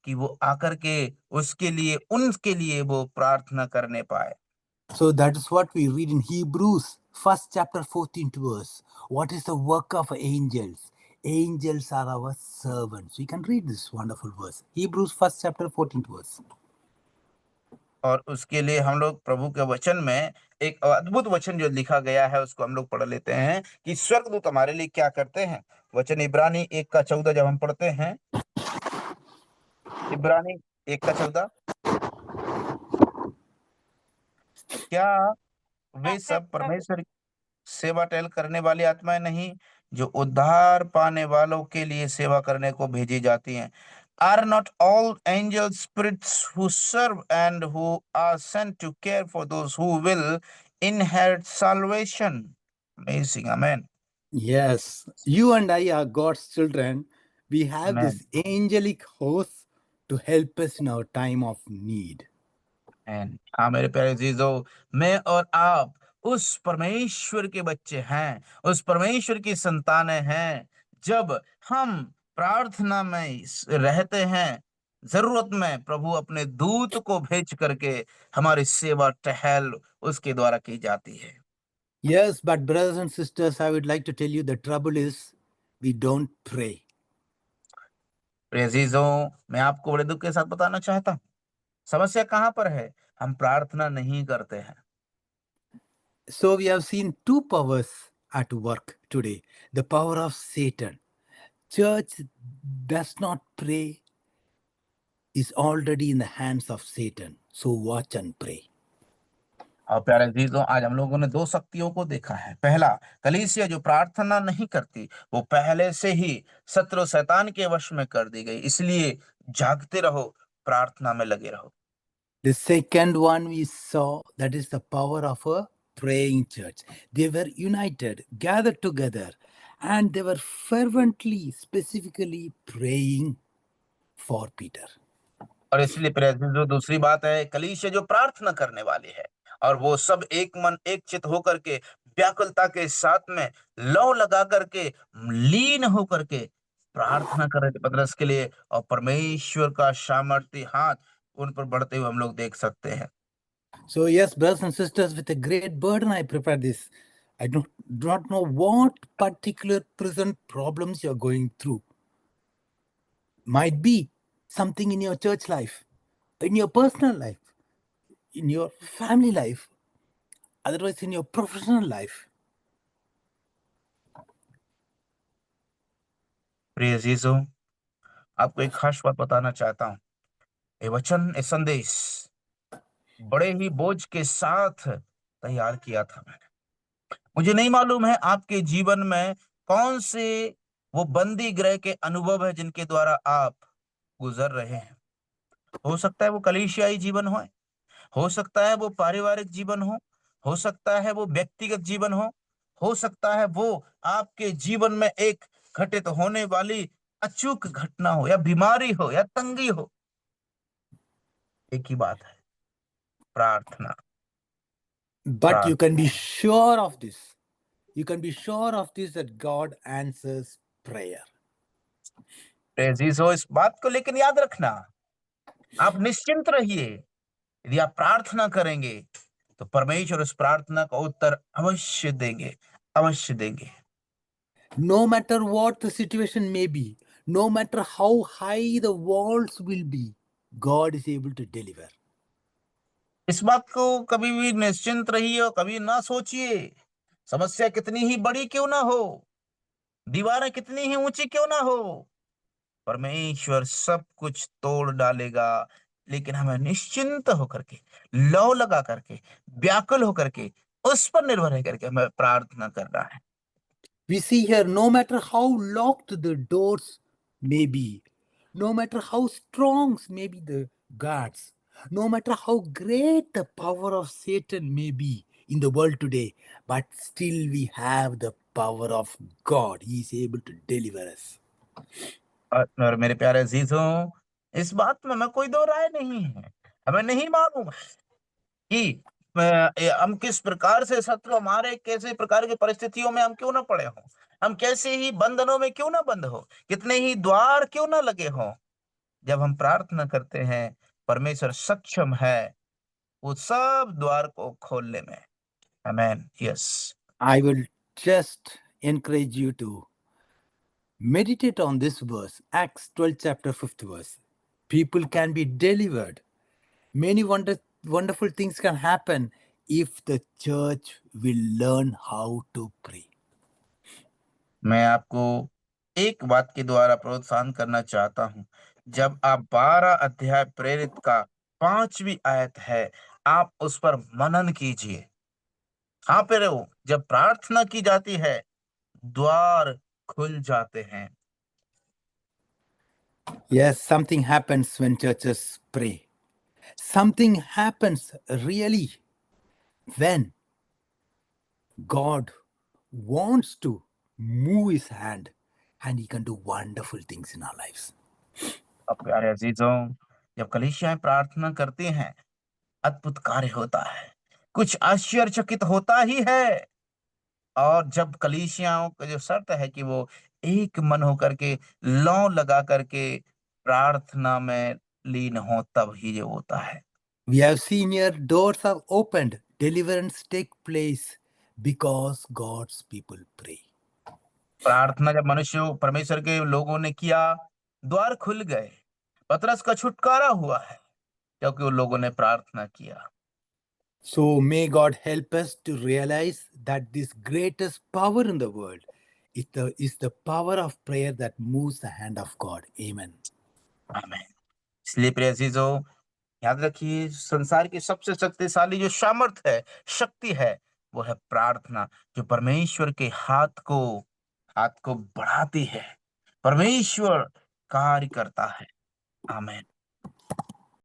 कि वो आकर के उसके लिए, उनके लिए वो प्रार्थना करने पाए। So that is what we read in Hebrews, first chapter 14th verse. What is the work of angels? Angels are our servants. We can read this wonderful verse. Hebrews first chapter 14th verse. और उसके लिए हम लोग प्रभु के वचन में एक अद्भुत वचन जो लिखा गया है उसको हम लोग पढ़ लेते हैं कि स्वर्गदूत हमारे लिए क्या करते हैं। वचन इब्रानी 1:14 जब हम पढ़ते हैं, इब्रानी 1:14, क्या वे सब परमेश्वर सेवा टहल करने वाली आत्माएं नहीं जो उद्धार पाने वालों के लिए सेवा करने को भेजी जाती हैं? Are not all angels spirits who serve and who are sent to care for those who will inherit salvation? Amazing, amen. Yes, you and I are God's children. We have Amen. this angelic host to help us in our time of need. हाँ मेरे प्यारे जीजो, मैं और आप उस परमेश्वर के बच्चे हैं, उस परमेश्वर की संतानें हैं। जब हम प्रार्थना में रहते हैं, जरूरत में प्रभु अपने दूत को भेज करके हमारी सेवा टहल उसके द्वारा की जाती है। Yes, but brothers and sisters, I would like to tell you the trouble is we don't pray. प्रिय जीजो, मैं आपको बड़े दुख के साथ बताना चाहता हूँ, समस्या कहाँ पर है? हम प्रार्थना नहीं करते हैं। So we have seen two powers at work today. The power of Satan. Church does not pray, is already in the hands of Satan. So watch and pray. और प्यारे अजीजों, आज हम लोगों ने दो शक्तियों को देखा है। पहला, कलीसिया जो प्रार्थना नहीं करती, वो पहले से ही शत्रु शैतान के वश में कर दी गई, इसलिए जागते रहो, प्रार्थना में लगे रहो। The second one we saw, that is the power of a praying church. They were united, gathered together, and they were fervently, specifically praying for Peter. और इसलिए प्रिय अजीजों, दूसरी बात है, कलीसिया जो प्रार्थना करने वाली है, और वो सब एक मन एक चित होकर के व्याकुलता के साथ में लौ लगा करके, लीन होकर के प्रार्थना कर रहे थे पतरस के लिए, और परमेश्वर का सामर्थ्य हाथ उन पर बढ़ते हुए हम लोग देख सकते हैं। So yes, brothers and sisters, with a great burden I prepared this. I do not know what particular present problems you're going through. Might be something in your church life, in your personal life, in your family life, otherwise in your professional life. प्रिय अजीजों, आपको एक खास बात बताना चाहता हूँ। ये वचन, ये संदेश बड़े ही बोझ के साथ तैयार किया था मैंने। मुझे नहीं मालूम है आपके जीवन में कौन से वो बंदी गृह के अनुभव है जिनके द्वारा आप गुजर रहे हैं। हो सकता है वो कलीसियाई जीवन हो सकता है वो पारिवारिक जीवन हो सकता है वो व्यक्तिगत जीवन हो सकता है वो आपके जीवन में एक घटित होने वाली अचूक घटना हो, या बीमारी हो, या तंगी हो। एक ही बात है, प्रार्थना। But you can be sure of this. You can be sure of this that God answers prayer. प्रेज़िज़ हो, इस बात को लेकिन याद रखना, आप निश्चिंत रहिए। यदि आप प्रार्थना करेंगे तो परमेश्वर उस प्रार्थना का उत्तर अवश्य देंगे, अवश्य देंगे। No matter what the situation may be, no matter how high the walls will be, God is able to deliver. इस बात को कभी भी निश्चिंत रहिए और कभी ना सोचिए, समस्या कितनी ही बड़ी क्यों ना हो, दीवारें कितनी ही ऊंची क्यों ना हो, परमेश्वर सब कुछ तोड़ डालेगा। लेकिन हमें निश्चिंत होकर के, लौ लगा करके, व्याकुल होकर के, उस पर निर्भर है करके हमें प्रार्थना करना है। We see here, no matter how locked the doors may be, no matter how strong may be the guards, no matter how great the power of Satan may be in the world today, but still we have the power of God. He is able to deliver us. और मेरे प्यारे अजीजों, इस बात में मैं कोई दो राय नहीं है। हमें नहीं मालूम कि हम किस प्रकार से शत्रु हमारे कैसे प्रकार की परिस्थितियों में हम क्यों ना पड़े हों, हम कैसे ही बंधनों में क्यों ना बंद हो, कितने ही द्वार क्यों ना लगे हों। जब हम प्रार्थना करते हैं, परमेश्वर सक्षम है वो सब द्वार को खोलने में। आमेन। Yes. I will just encourage you to meditate on this verse, Acts 12, chapter 5th verse. People can be delivered. Many wonderful things can happen if the church will learn how to pray. मैं आपको एक बात के द्वारा प्रोत्साहन करना चाहता हूं। जब आप 12 अध्याय प्रेरित का 5वीं आयत है, आप उस पर मनन कीजिए। हाँ पे रहो, जब प्रार्थना की जाती है द्वार खुल जाते हैं। Yes, something happens when churches pray. Something happens really when God wants to move his hand and he can do wonderful things in our lives. अब प्यारे अजीजों, जब कलीसियाएं प्रार्थना करती हैं, अद्भुत कार्य होता है, कुछ आश्चर्यचकित होता ही है। और जब कलीसियाओं का जो शर्त है कि वो एक मन होकर के, लौ लगा करके प्रार्थना में लीन हो, तब ही ये होता है। We have seen here doors are opened, deliverance take place because God's people pray. प्रार्थना जब मनुष्य परमेश्वर के लोगों ने किया, द्वार खुल गए, पतरस का छुटकारा हुआ है क्योंकि उन लोगों ने प्रार्थना किया। So may God help us to realize that this greatest power in the world is the power of prayer that moves the hand of God. Amen. आमीन। इसलिए प्रिय अजीजों, याद रखिए, संसार की सबसे शक्तिशाली जो सामर्थ है, शक्ति है, वो है प्रार्थना, जो परमेश्वर के हाथ को बढ़ाती है। परमेश्वर कार्य करता है। आमीन।